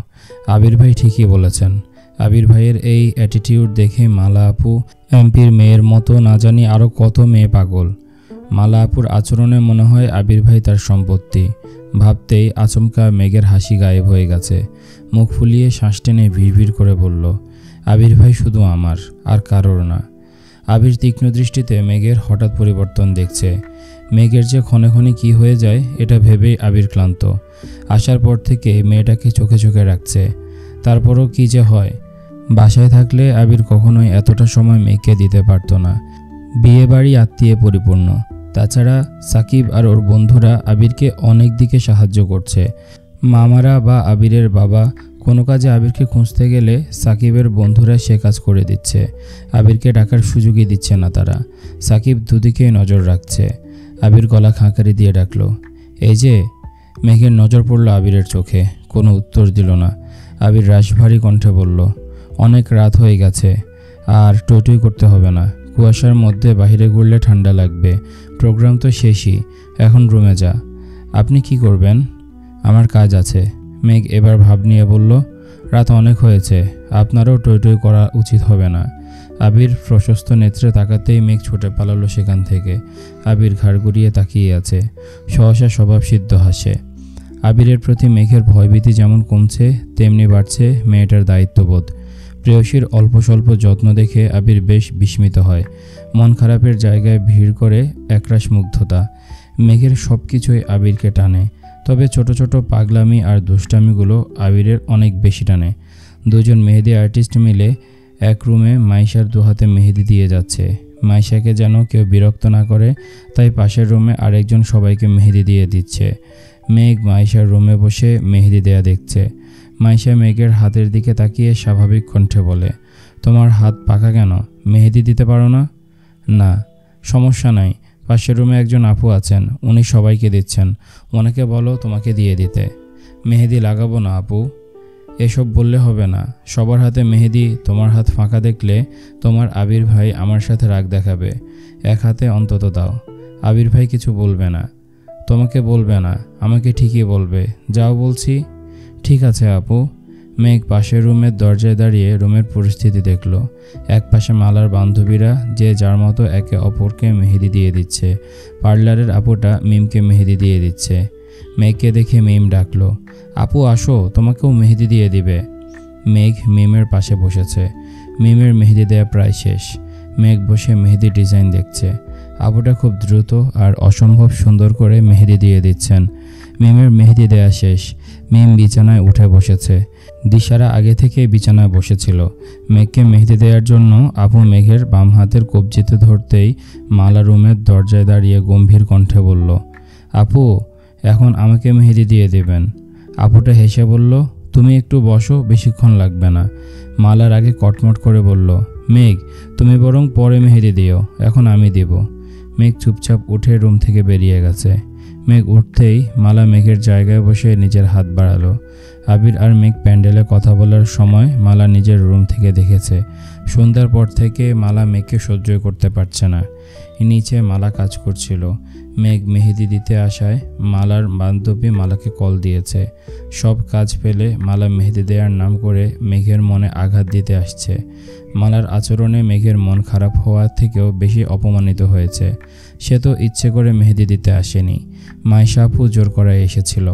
আবির ভাই ঠিকই বলেছেন। আবির ভাইয়ের এই অ্যাটিটিউড দেখে মালা আপু এমপির মেয়ের মতো না জানি আরও কত মেয়ে পাগল। মালা আপুর আচরণে মনে হয় আবির ভাই তার সম্পত্তি। ভাবতেই আচমকা মেঘের হাসি গায়েব হয়ে গেছে। মুখ ফুলিয়ে শ্বাস টেনে ভিড় করে বলল, আবির ভাই শুধু আমার, আর কারোর না। আবির তীক্ষ্ণ দৃষ্টিতে মেঘের হঠাৎ পরিবর্তন দেখছে। মেঘের যে ক্ষণে ক্ষণে কী হয়ে যায় এটা ভেবেই আবির ক্লান্ত। আসার পর থেকে মেয়েটাকে চোখে চোখে রাখছে, তারপরও কি যে হয়। বাসায় থাকলে আবির কখনোই এতটা সময় মেঘকে দিতে পারত না। বিয়ে বাড়ি আত্মীয়ে পরিপূর্ণ, তাছাড়া সাকিব আর ওর বন্ধুরা আবিরকে অনেক দিকে সাহায্য করছে। মামারা বা আবিরের বাবা কোনো কাজে আবিরকে খুঁজতে গেলে সাকিবের বন্ধুরা সে কাজ করে দিচ্ছে। আবিরকে ডাকার সুযোগই দিচ্ছে না তারা। সাকিব দুদিকে নজর রাখছে। আবির গলা খাঁকারি দিয়ে ডাকলো, এই যে। মেঘের নজর পড়ল আবিরের চোখে, কোনো উত্তর দিল না। আবির রাশভারী কণ্ঠে বলল, অনেক রাত হয়ে গেছে, আর টইটই করতে হবে না। কুয়াশার মধ্যে বাইরে ঘুরলে ঠান্ডা লাগবে। প্রোগ্রাম তো শেষই, এখন রুমে যা। আপনি কি করবেন? আমার কাজ আছে। মেঘ এবার ভাব নিয়ে বলল, রাত অনেক হয়েছে, আপনারও টইটই করা উচিত হবে না। আবির প্রশস্ত নেত্রে তাকাতেই মেঘ ছুটে পালালো সেখান থেকে। আবির ঘাড় ঘুরিয়ে তাকিয়ে আছে, সহসা স্বভাবসিদ্ধ হাসে। আবিরের প্রতি মেঘের ভয়ভীতি যেমন কমছে, তেমনি বাড়ছে মেয়েটার দায়িত্ববোধ। প্রেয়সীর অল্প স্বল্প যত্ন দেখে আবির বেশ বিস্মিত হয়। মন খারাপের জায়গায় ভিড় করে একরাশ মুগ্ধতা। মেঘের সব কিছুই আবিরকে টানে, তবে ছোট ছোট পাগলামি আর দুষ্টামিগুলো আবিরের অনেক বেশি টানে। দুজন মেহেদি আর্টিস্ট মিলে এক রুমে মাইশার দুহাতে মেহেদি দিয়ে যাচ্ছে। মাইশাকে যেন কেউ বিরক্ত না করে, তাই পাশের রুমে আরেকজন সবাইকে মেহেদি দিয়ে দিচ্ছে। মেঘ মাইশার রুমে বসে মেহেদি দেয়া দেখছে। মাইশা মেঘের হাতের দিকে তাকিয়ে স্বাভাবিক কণ্ঠে বলে, তোমার হাত পাকা কেন? মেহেদি দিতে পারো না? না, সমস্যা নাই, পাশের রুমে একজন আপু আছেন, উনি সবাইকে দিচ্ছেন, ওনাকে বলো তোমাকে দিয়ে দিতে। মেহেদি লাগাবো না আপু? এসব বললে হবে না, সবার হাতে মেহেদি, তোমার হাত ফাঁকা দেখলে তোমার আবির ভাই আমার সাথে রাগ দেখাবে। এক হাতে অন্তত দাও। আবির ভাই কিছু বলবে না। তোমাকে বলবে না, আমাকে ঠিকই বলবে, যাও বলছি। ঠিক আছে আপু। মেঘ পাশের রুমের দরজায় দাঁড়িয়ে রুমের পরিস্থিতি দেখল। এক পাশে মালার বান্ধবীরা যে যার মতো একে অপরকে মেহেদি দিয়ে দিচ্ছে। পার্লারের আপুটা মিমকে মেহেদি দিয়ে দিচ্ছে। মেঘকে দেখে মিম ডাকলো, আপু আসো, তোমাকেও মেহেদি দিয়ে দিবে। মেঘ মিমের পাশে বসেছে। মিমের মেহেদি দেয়া প্রায় শেষ। মেঘ বসে মেহেদি ডিজাইন দেখছে। আপুটা খুব দ্রুত আর অসম্ভব সুন্দর করে মেহেদি দিয়ে দিচ্ছেন। মিমের মেহেদি দেয়া শেষ। মিম বিছানায় উঠে বসেছে। দিশারা আগে থেকেই বিছানায় বসেছিল। মেঘকে মেহেদি দেওয়ার জন্য আপু মেঘের বাম হাতের কবজিতে ধরতেই মালা রুমের দরজায় দাঁড়িয়ে গম্ভীর কণ্ঠে বলল, আপু এখন আমাকে মেহেদি দিয়ে দেবেন। আপুটা হেসে বলল, তুমি একটু বসো, বেশিক্ষণ লাগবে না। মালার আগে কটমট করে বলল, মেঘ তুমি বরং পরে মেহেদি দিও, এখন আমি দেব। মেঘ চুপচাপ উঠে রুম থেকে বেরিয়ে গেছে। মেঘ উঠতেই মালা মেঘের জায়গায় বসে নিজের হাত বাড়ালো। আবির আর মেঘ প্যান্ডেলে কথা বলার সময় মালা নিজের রুম থেকে দেখেছে। সন্ধ্যার পর থেকে মালা মেঘকে সহ্য করতে পারছে না। নিচে মালা কাজ করছিল। মেঘ মেহেদি দিতে আসায় মালার বান্ধবী মালাকে কল দিয়েছে। সব কাজ ফেলে মালা মেহেদি দেওয়ার নাম করে মেঘের মনে আঘাত দিতে আসছে। মালার আচরণে মেঘের মন খারাপ হওয়ার থেকেও বেশি অপমানিত হয়েছে। সে তো ইচ্ছে করে মেহেদি দিতে আসেনি, মাইশা আপু জোর করায় এসেছিল।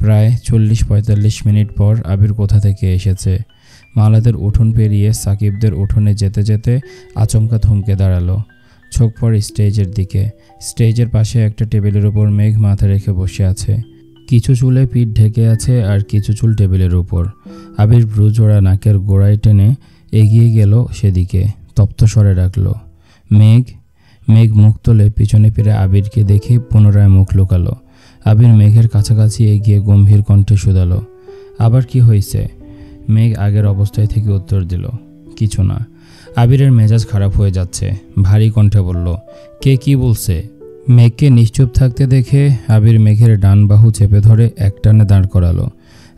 প্রায় 40-45 মিনিট পর আবির কোথা থেকে এসেছে। মালাদের উঠোন পেরিয়ে সাকিবদের উঠোনে যেতে যেতে আচমকা থমকে দাঁড়ালো। চোখ পড়ে স্টেজের দিকে। স্টেজের পাশে একটা টেবিলের উপর মেঘ মাথা রেখে বসে আছে। কিছু চুলে পিঠ ঢেকে আছে আর কিছু চুল টেবিলের উপর। আবির ব্রুজোড়া নাকের গোড়ায় টেনে এগিয়ে গেল সেদিকে। তপ্ত স্বরে ডাকল, মেঘ। মেঘ মুখ তুলে পিছনে ফিরে আবিরকে দেখে পুনরায় মুখ লুকালো। আবির মেঘের কাছাকাছি এগিয়ে গম্ভীর কণ্ঠে শুধালো, আবার কি হয়েছে? মেঘ আগের অবস্থায় থেকে উত্তর দিল, কিছু না। আবিরের মেজাজ খারাপ হয়ে যাচ্ছে। ভারী কণ্ঠে বলল, কে কি বলছে? মেঘকে নিশ্চুপ থাকতে দেখে আবির মেঘের ডান বাহু চেপে ধরে একটানে দাঁড় করালো।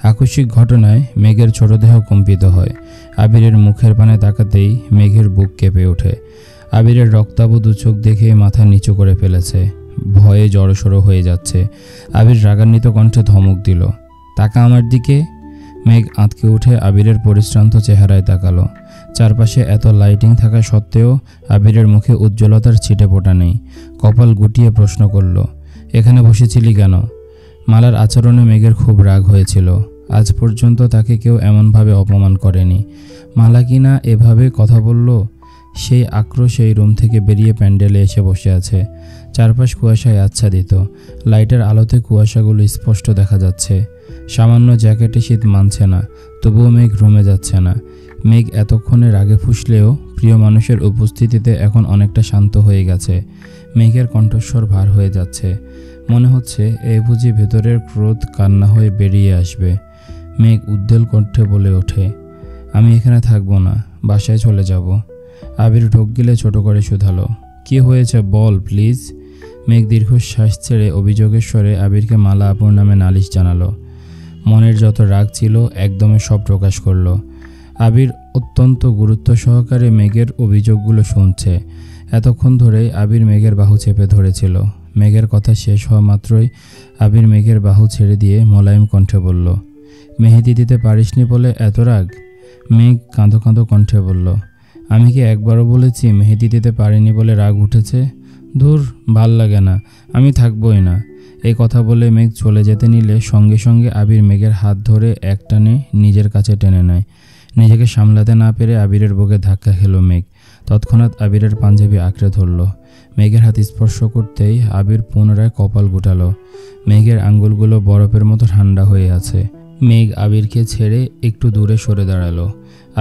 আকস্মিক ঘটনায় মেঘের ছোট দেহ কম্পিত হয়। আবিরের মুখের পানে তাকাতেই মেঘের বুক কেঁপে ওঠে। আবিরের রক্তাভ দু চোখ দেখে মাথা নিচু করে ফেলেছে। ভয়ে জড়সড় হয়ে যাচ্ছে। আবির রাগান্বিত কণ্ঠে ধমক দিল, তাকা আমার দিকে। মেঘ আঁতকে উঠে আবিরের পরিশ্রান্ত চেহারায় তাকালো। চারপাশে এত লাইটিং থাকা সত্ত্বেও আবিরের মুখে উজ্জ্বলতার ছিটে ফোটা নেই। কপাল গুটিয়ে প্রশ্ন করল, এখানে বসেছিলি কেন? মালার আচরণে মেঘের খুব রাগ হয়েছিল। আজ পর্যন্ত তাকে কেউ এমনভাবে অপমান করেনি। মালা কিনা এভাবে কথা বলল। সেই আক্রোশ এই রুম থেকে বেরিয়ে প্যান্ডেলে এসে বসে আছে। চারপাশ কুয়াশায় আচ্ছাদিত। লাইটের আলোতে কুয়াশাগুলো স্পষ্ট দেখা যাচ্ছে। সামান্য জ্যাকেটে শীত মানছে না, তবুও মেঘ রুমে যাচ্ছে না। মেঘ এতক্ষণে রাগে ফুঁসলেও প্রিয় মানুষের উপস্থিতিতে এখন অনেকটা শান্ত হয়ে গেছে। মেঘের কণ্ঠস্বর ভার হয়ে যাচ্ছে। মনে হচ্ছে এই বুঝি ভেতরের ক্রোধ কান্না হয়ে বেরিয়ে আসবে। মেঘ উদ্বেল কণ্ঠে বলে ওঠে, আমি এখানে থাকবো না, বাসায় চলে যাব। আবির ঢোক গিলে ছোট করে শুধালো, কি হয়েছে বল প্লিজ। মেঘ দীর্ঘশ্বাস ছেড়ে অভিযোগের স্বরে আবিরকে মালা আপুর নামে নালিশ জানালো। মনের যত রাগ ছিল একদমে সব প্রকাশ করলো। আবির অত্যন্ত গুরুত্ব সহকারে মেঘের অভিযোগগুলো শুনছে। এতক্ষণ ধরেই আবির মেঘের বাহু চেপে ধরেছিল। মেঘের কথা শেষ হওয়া মাত্রই আবির মেঘের বাহু ছেড়ে দিয়ে মোলায়েম কণ্ঠে বলল, মেহেদি দিতে পারিসনি বলে এত রাগ? মেঘ কাঁদো কাঁদো কণ্ঠে বলল, আমি কি একবারও বলেছি মেহেদি দিতে পারিনি বলে রাগ উঠেছে? ধুর, ভাল লাগে না, আমি থাকবই না। এই কথা বলে মেঘ চলে যেতে নিলে সঙ্গে সঙ্গে আবির মেঘের হাত ধরে একটানে নিজের কাছে টেনে নেয়। নিজেকে সামলাতে না পেরে আবিরের বুকে ধাক্কা খেলো মেঘ। তৎক্ষণাৎ আবিরের পাঞ্জাবি আঁকড়ে ধরল। মেঘের হাত স্পর্শ করতেই আবির পুনরায় কপাল গুটালো। মেঘের আঙ্গুলগুলো বরফের মতো ঠান্ডা হয়ে আছে। মেঘ আবিরকে ছেড়ে একটু দূরে সরে দাঁড়ালো।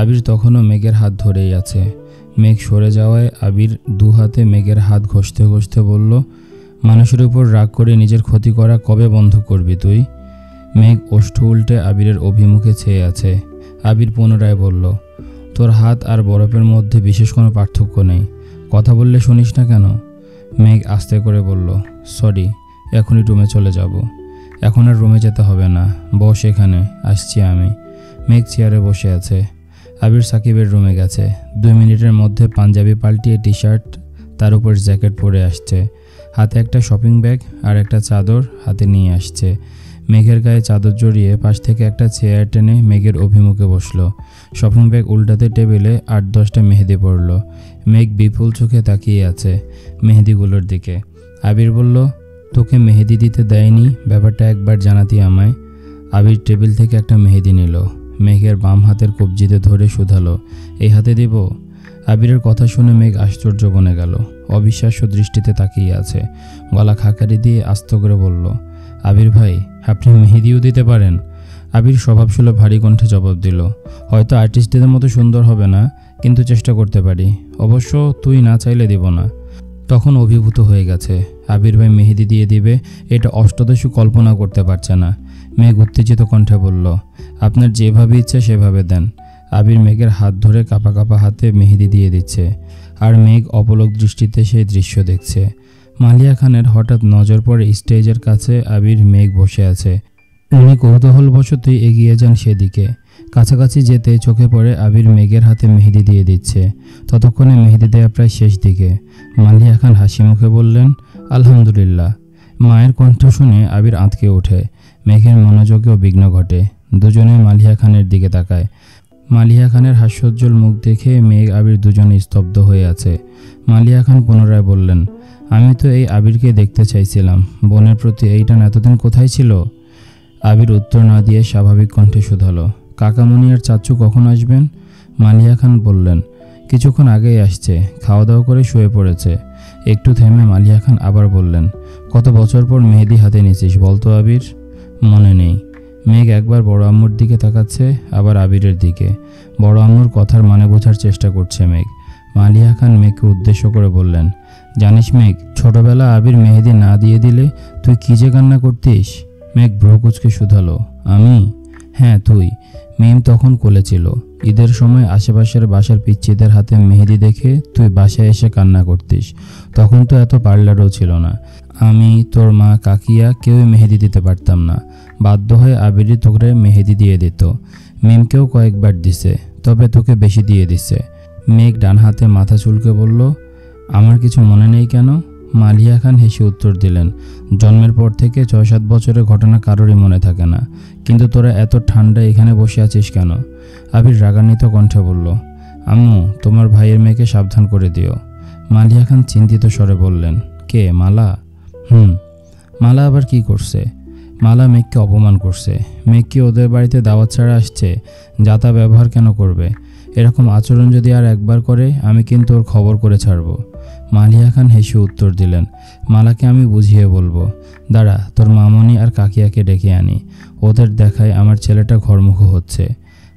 আবির তখনও মেঘের হাত ধরেই আছে। মেঘ সরে যাওয়ায় আবির দু হাতে মেঘের হাত ঘষতে ঘষতে বলল, মানুষের উপর রাগ করে নিজের ক্ষতি করা কবে বন্ধ করবি তুই? মেঘ ওষ্ঠ উল্টে আবিরের অভিমুখে চেয়ে আছে। আবির পুনরায় বলল, তোর হাত আর বরফের মধ্যে বিশেষ কোনো পার্থক্য নেই, কথা বললে শুনিস না কেন? মেঘ আস্তে করে বলল, সরি, এখনই রুমে চলে যাব। এখন আর রুমে যেতে হবে না, বস এখানে, আসছি আমি। মেঘ চেয়ারে বসে আছে। আবির সাকিবের রুমে গেছে। 2 মিনিটের মধ্যে পাঞ্জাবি পাল্টিয়ে টি শার্ট, তার উপর জ্যাকেট পরে আসছে। হাতে একটা শপিং ব্যাগ আর একটা চাদর হাতে নিয়ে আসছে। মেঘের গায়ে চাদর জড়িয়ে পাশ থেকে একটা চেয়ার টেনে মেঘের অভিমুখে বসলো। শপিং ব্যাগ উল্টাতে টেবিলে 8-10টা মেহেদি পড়ল। মেঘ বিপুল চোখে তাকিয়ে আছে মেহেদিগুলোর দিকে। আবির বলল, তোকে মেহেদি দিতে দেয়নি, ব্যাপারটা একবার জানাতি আমায়। আবির টেবিল থেকে একটা মেহেদি নিল। মেঘের বাম হাতের কবজিতে ধরে শুধালো, এই হাতে দিব? আবিরের কথা শুনে মেঘ আশ্চর্য বনে গেল। অবিশ্বাস্য দৃষ্টিতে তাকিয়ে আছে। গলা খাকারি দিয়ে আস্ত করে বলল, আবির ভাই, আপনি মেহেদিও দিতে পারেন? আবির স্বভাবসুলভ ভারী কণ্ঠে জবাব দিল, হয়তো আর্টিস্টদের মতো সুন্দর হবে না, কিন্তু চেষ্টা করতে পারি। অবশ্য তুই না চাইলে দিব না। তখন অভিভূত হয়ে গেছে। আবির ভাই মেহেদি দিয়ে দিবে, এটা অষ্টদশী কল্পনা করতে পারছে না। মেঘ উত্তেজিত কণ্ঠে বলল, আপনার যেভাবে ইচ্ছে সেভাবে দেন। আবির মেঘের হাত ধরে কাঁপা কাঁপা হাতে মেহেদি দিয়ে দিচ্ছে। আর মেঘ অপলক দৃষ্টিতে সেই দৃশ্য দেখছে। মালিয়া খানের হঠাৎ নজর পড়ে স্টেজের কাছে আবির মেঘ বসে আছে। উনি কৌতূহলবশতই এগিয়ে যান সেদিকে। কাছাকাছি যেতে চোখে পড়ে আবির মেঘের হাতে মেহেদি দিয়ে দিচ্ছে। ততক্ষণে মেহেদি দেওয়া প্রায় শেষ দিকে। মালিয়া খান হাসি মুখে বললেন, আলহামদুলিল্লাহ। মায়ের কণ্ঠ শুনে আবির আঁতকে ওঠে। মেঘের মনোযোগেও বিঘ্ন ঘটে। দুজনে মালিয়া খানের দিকে তাকায়। মালিয়া খানের হাস্যোজ্জ্বল মুখ দেখে মেঘ আবির দুজনে স্তব্ধ হয়ে আছে। মালিয়া খান পুনরায় বললেন, আমি তো এই আবিরকে দেখতে চাইছিলাম, বোনের প্রতি এই টান এতদিন কোথায় ছিল? আবির উত্তর না দিয়ে স্বাভাবিক কণ্ঠে শুধালো, কাকামণি আর চাচু কখন আসবেন? মালিয়া খান বললেন, কিছুক্ষণ আগেই আসছে, খাওয়া দাওয়া করে শুয়ে পড়েছে। একটু থেমে মালিয়া খান আবার বললেন, কত বছর পর মেহেদি হাতে নিয়েছিস বলতো আবির? মনে নেই। মেঘ একবার বড় আম্মুর দিকে তাকাচ্ছে, আবার আবিরের দিকে। বড় আম্মুর কথার মানে বোঝার চেষ্টা করছে মেঘ। মালিয়া খান মেঘকে উদ্দেশ্য করে বললেন, জানিস মেঘ, ছোটবেলা আবির মেহেদি না দিয়ে দিলে তুই কী যে কান্না করতিস? মেঘ ভ্রু কুঁচকে শুধালো, আমি? হ্যাঁ তুই। মিম তখন কোলে ছিল। ঈদের সময় আশেপাশের বাসার পিচ্চিদের হাতে মেহেদি দেখে তুই বাসায় এসে কান্না করতিস। তখন তো এত পার্লারও ছিল না। আমি, তোর মা, কাকিয়া কেউই মেহেদি দিতে পারতাম না। বাধ্য হয়ে আবিরই তোকে মেহেদি দিয়ে দিত। মিমকেও কয়েকবার দিছে, তবে তোকে বেশি দিয়ে দিছে। মেঘ ডান হাতে মাথা চুলকে বলল, আমার কিছু মনে নেই কেন? মালিয়া খান হেসে উত্তর দিলেন, জন্মের পর থেকে 6-7 বছরের ঘটনা কারোরই মনে থাকে না, কিন্তু তোরা এত ঠান্ডায় এখানে বসে আছিস কেন? আবির রাগান্বিত কণ্ঠে বলল, আম্মু, তোমার ভাইয়ের মেয়েকে সাবধান করে দিও। মালিয়া খান চিন্তিত স্বরে বললেন, কে, মালা? মালা আবার কি করছে? মালা মেঘকে অপমান করছে। মেঘ কি ওদের বাড়িতে দাওয়াত ছাড়া আসছে? যাতা ব্যবহার কেন করবে? এরকম আচরণ যদি আর একবার করে আমি কিন্তু ওর খবর করে ছাড়ব। মালিয়া খান হেসে উত্তর দিলেন, মালাকে আমি বুঝিয়ে বলবো। দাঁড়া, তোর মামনি আর কাকিয়াকে ডেকে আনি, ওদের দেখায় আমার ছেলেটা ঘরমুখো হচ্ছে।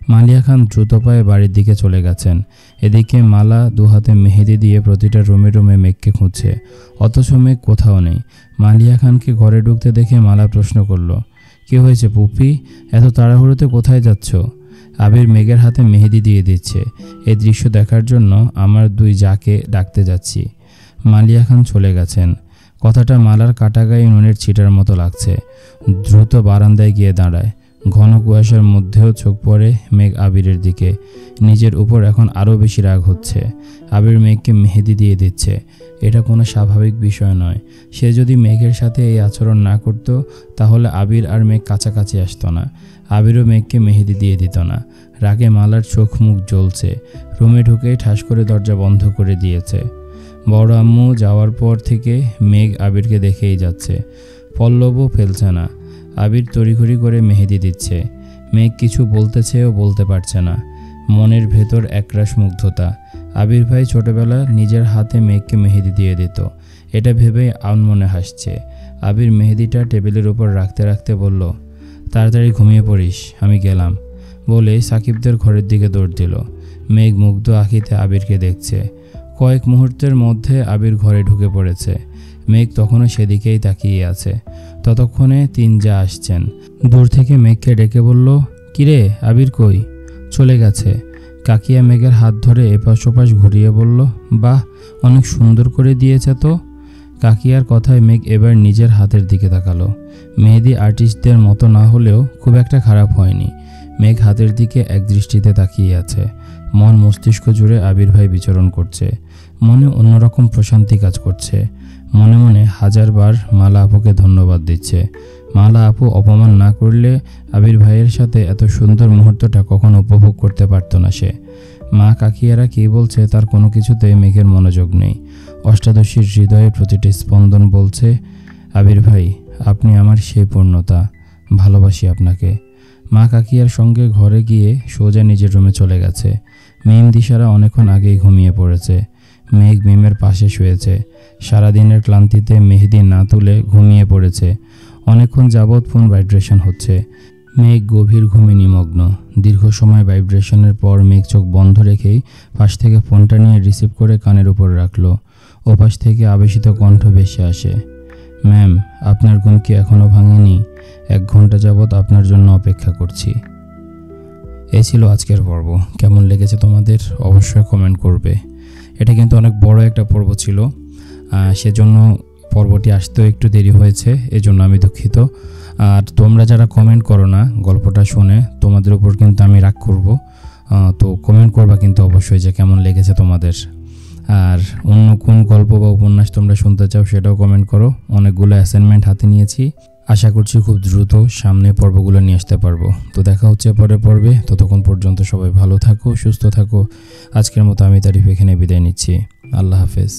মালিয়া খান দ্রুত পায়ে বাড়ির দিকে চলে গেছেন। এদিকে মালা দু হাতে মেহেদি দিয়ে প্রতিটা রুমে রুমে মেঘকে খুঁজছে, অথচ মেঘ কোথাও নেই। মালিয়া খানকে ঘরে ঢুকতে দেখে মালা প্রশ্ন করল, কি হয়েছে পুপি, এত তাড়াহুড়োতে কোথায় যাচ্ছ? আবির মেঘের হাতে মেহেদি দিয়ে দিচ্ছে। এই দৃশ্য দেখার জন্য আমার দুই জাকে ডাকতে যাচ্ছি। মালিয়া খান চলে গেছেন। কথাটা মালার কাটা গায়ে নুনের ছিটার মতো লাগছে। দ্রুত বারান্দায় গিয়ে দাঁড়ায়। ঘন কুয়াশার মধ্যেও চোখ পড়ে মেঘ আবিরের দিকে। নিজের উপর এখন আরও বেশি রাগ হচ্ছে। আবির মেঘকে মেহেদি দিয়ে দিচ্ছে, এটা কোনো স্বাভাবিক বিষয় নয়। সে যদি মেঘের সাথে এই আচরণ না করত তাহলে আবির আর মেঘ কাছাকাছি আসতো না। আবিরও মেঘকে মেহেদি দিয়ে দিত না। রাগে মালার চোখ মুখ জ্বলছে। রুমে ঢুকেই ঠাস করে দরজা বন্ধ করে দিয়েছে। বড় আম্মু যাওয়ার পর থেকে মেঘ আবিরকে দেখেই যাচ্ছে, পল্লবও ফেলছে না। আবির তড়িঘড়ি করে মেহেদি দিচ্ছে। মেঘ কিছু বলতেছেও বলতে পারছে না। মনের ভেতর একরাশ মুগ্ধতা। আবির ভাই ছোটবেলা নিজের হাতে মেঘকে মেহেদি দিয়ে দিত, এটা ভেবেই আনমনে হাসছে। আবির মেহেদিটা টেবিলের উপর রাখতে রাখতে বলল, তাড়াতাড়ি ঘুমিয়ে পড়িস, আমি গেলাম বলে সাকিবদের ঘরের দিকে দৌড় দিল। মেঘ মুগ্ধ আঁখিতে আবিরকে দেখছে। কয়েক মুহূর্তের মধ্যে আবির ঘরে ঢুকে পড়েছে। মেঘ তখনও সেদিকেই তাকিয়ে আছে। ততক্ষণে তিন যা আসছেন। দূর থেকে মেঘকে ডেকে বলল, কিরে আবির কই? চলে গেছে। কাকিয়া মেঘের হাত ধরে এপাশ ওপাশ ঘুরিয়ে বলল, বাহ, অনেক সুন্দর করে দিয়েছে তো। কাকিয়ার কথায় মেঘ এবার নিজের হাতের দিকে তাকালো। মেহেদি আর্টিস্টদের মতো না হলেও খুব একটা খারাপ হয়নি। মেঘ হাতের দিকে একদৃষ্টিতে তাকিয়ে আছে। মন মস্তিষ্ক জুড়ে আবির ভাই বিচরণ করছে। মনে অন্যরকম প্রশান্তি কাজ করছে। মনে মনে হাজারবার মালা আপুকে ধন্যবাদ দিচ্ছে। মালা আপু অপমান না করলে আবির ভাইয়ের সাথে এত সুন্দর মুহূর্তটা কখনো উপভোগ করতে পারত না সে। মা কাকিয়ারা কী বলছে তার কোনো কিছুতে মেঘের মনোযোগ নেই। অষ্টাদশীর হৃদয়ের প্রতিটি স্পন্দন বলছে, আবির ভাই আপনি আমার সেই পূর্ণতা, ভালোবাসি আপনাকে। মা কাকিয়ার সঙ্গে ঘরে গিয়ে সোজা নিজের রুমে চলে গেছে। মিম দিশারা অনেকক্ষণ আগেই ঘুমিয়ে পড়েছে। মেঘ মিমের পাশে শুয়েছে। সারাদিনের ক্লান্তিতে মেহেদি না তুলে ঘুমিয়ে পড়েছে। অনেকক্ষণ যাবৎ ফোন ভাইব্রেশন হচ্ছে। মেঘ গভীর ঘুমে নিমগ্ন। দীর্ঘ সময় ভাইব্রেশনের পর মেঘ চোখ বন্ধ রেখেই পাশ থেকে ফোনটা নিয়ে রিসিভ করে কানের উপর রাখলো। ওপাশ থেকে আবেশিত কণ্ঠ ভেসে আসে, ম্যাম আপনার ঘুম কি এখনও ভাঙেনি? 1 ঘন্টা যাবৎ আপনার জন্য অপেক্ষা করছি। এই ছিল আজকের পর্ব। কেমন লেগেছে তোমাদের অবশ্যই কমেন্ট করবে। এটা কিন্তু অনেক বড় একটা পর্ব ছিল, সেজন্য পর্বটি আসতেও একটু দেরি হয়েছে, এজন্য আমি দুঃখিত। আর তোমরা যারা কমেন্ট করো না গল্পটা শুনে, তোমাদের উপর কিন্তু আমি রাগ করব। তো কমেন্ট করবা কিন্তু অবশ্যই যে কেমন লেগেছে তোমাদের। আর অন্য কোন গল্প বা উপন্যাস তোমরা শুনতে চাও সেটাও কমেন্ট করো। অনেকগুলো অ্যাসাইনমেন্ট হাতে নিয়েছি, আশা করছি খুব দ্রুত সামনে পর্বগুলো নিয়ে আসতে পারবো। তো দেখা হচ্ছে পরের পর্বে। ততক্ষণ পর্যন্ত সবাই ভালো থাকো, সুস্থ থাকো। আজকের মতো আমি তারিফ এখানে বিদায় নিচ্ছি। আল্লাহ হাফেজ।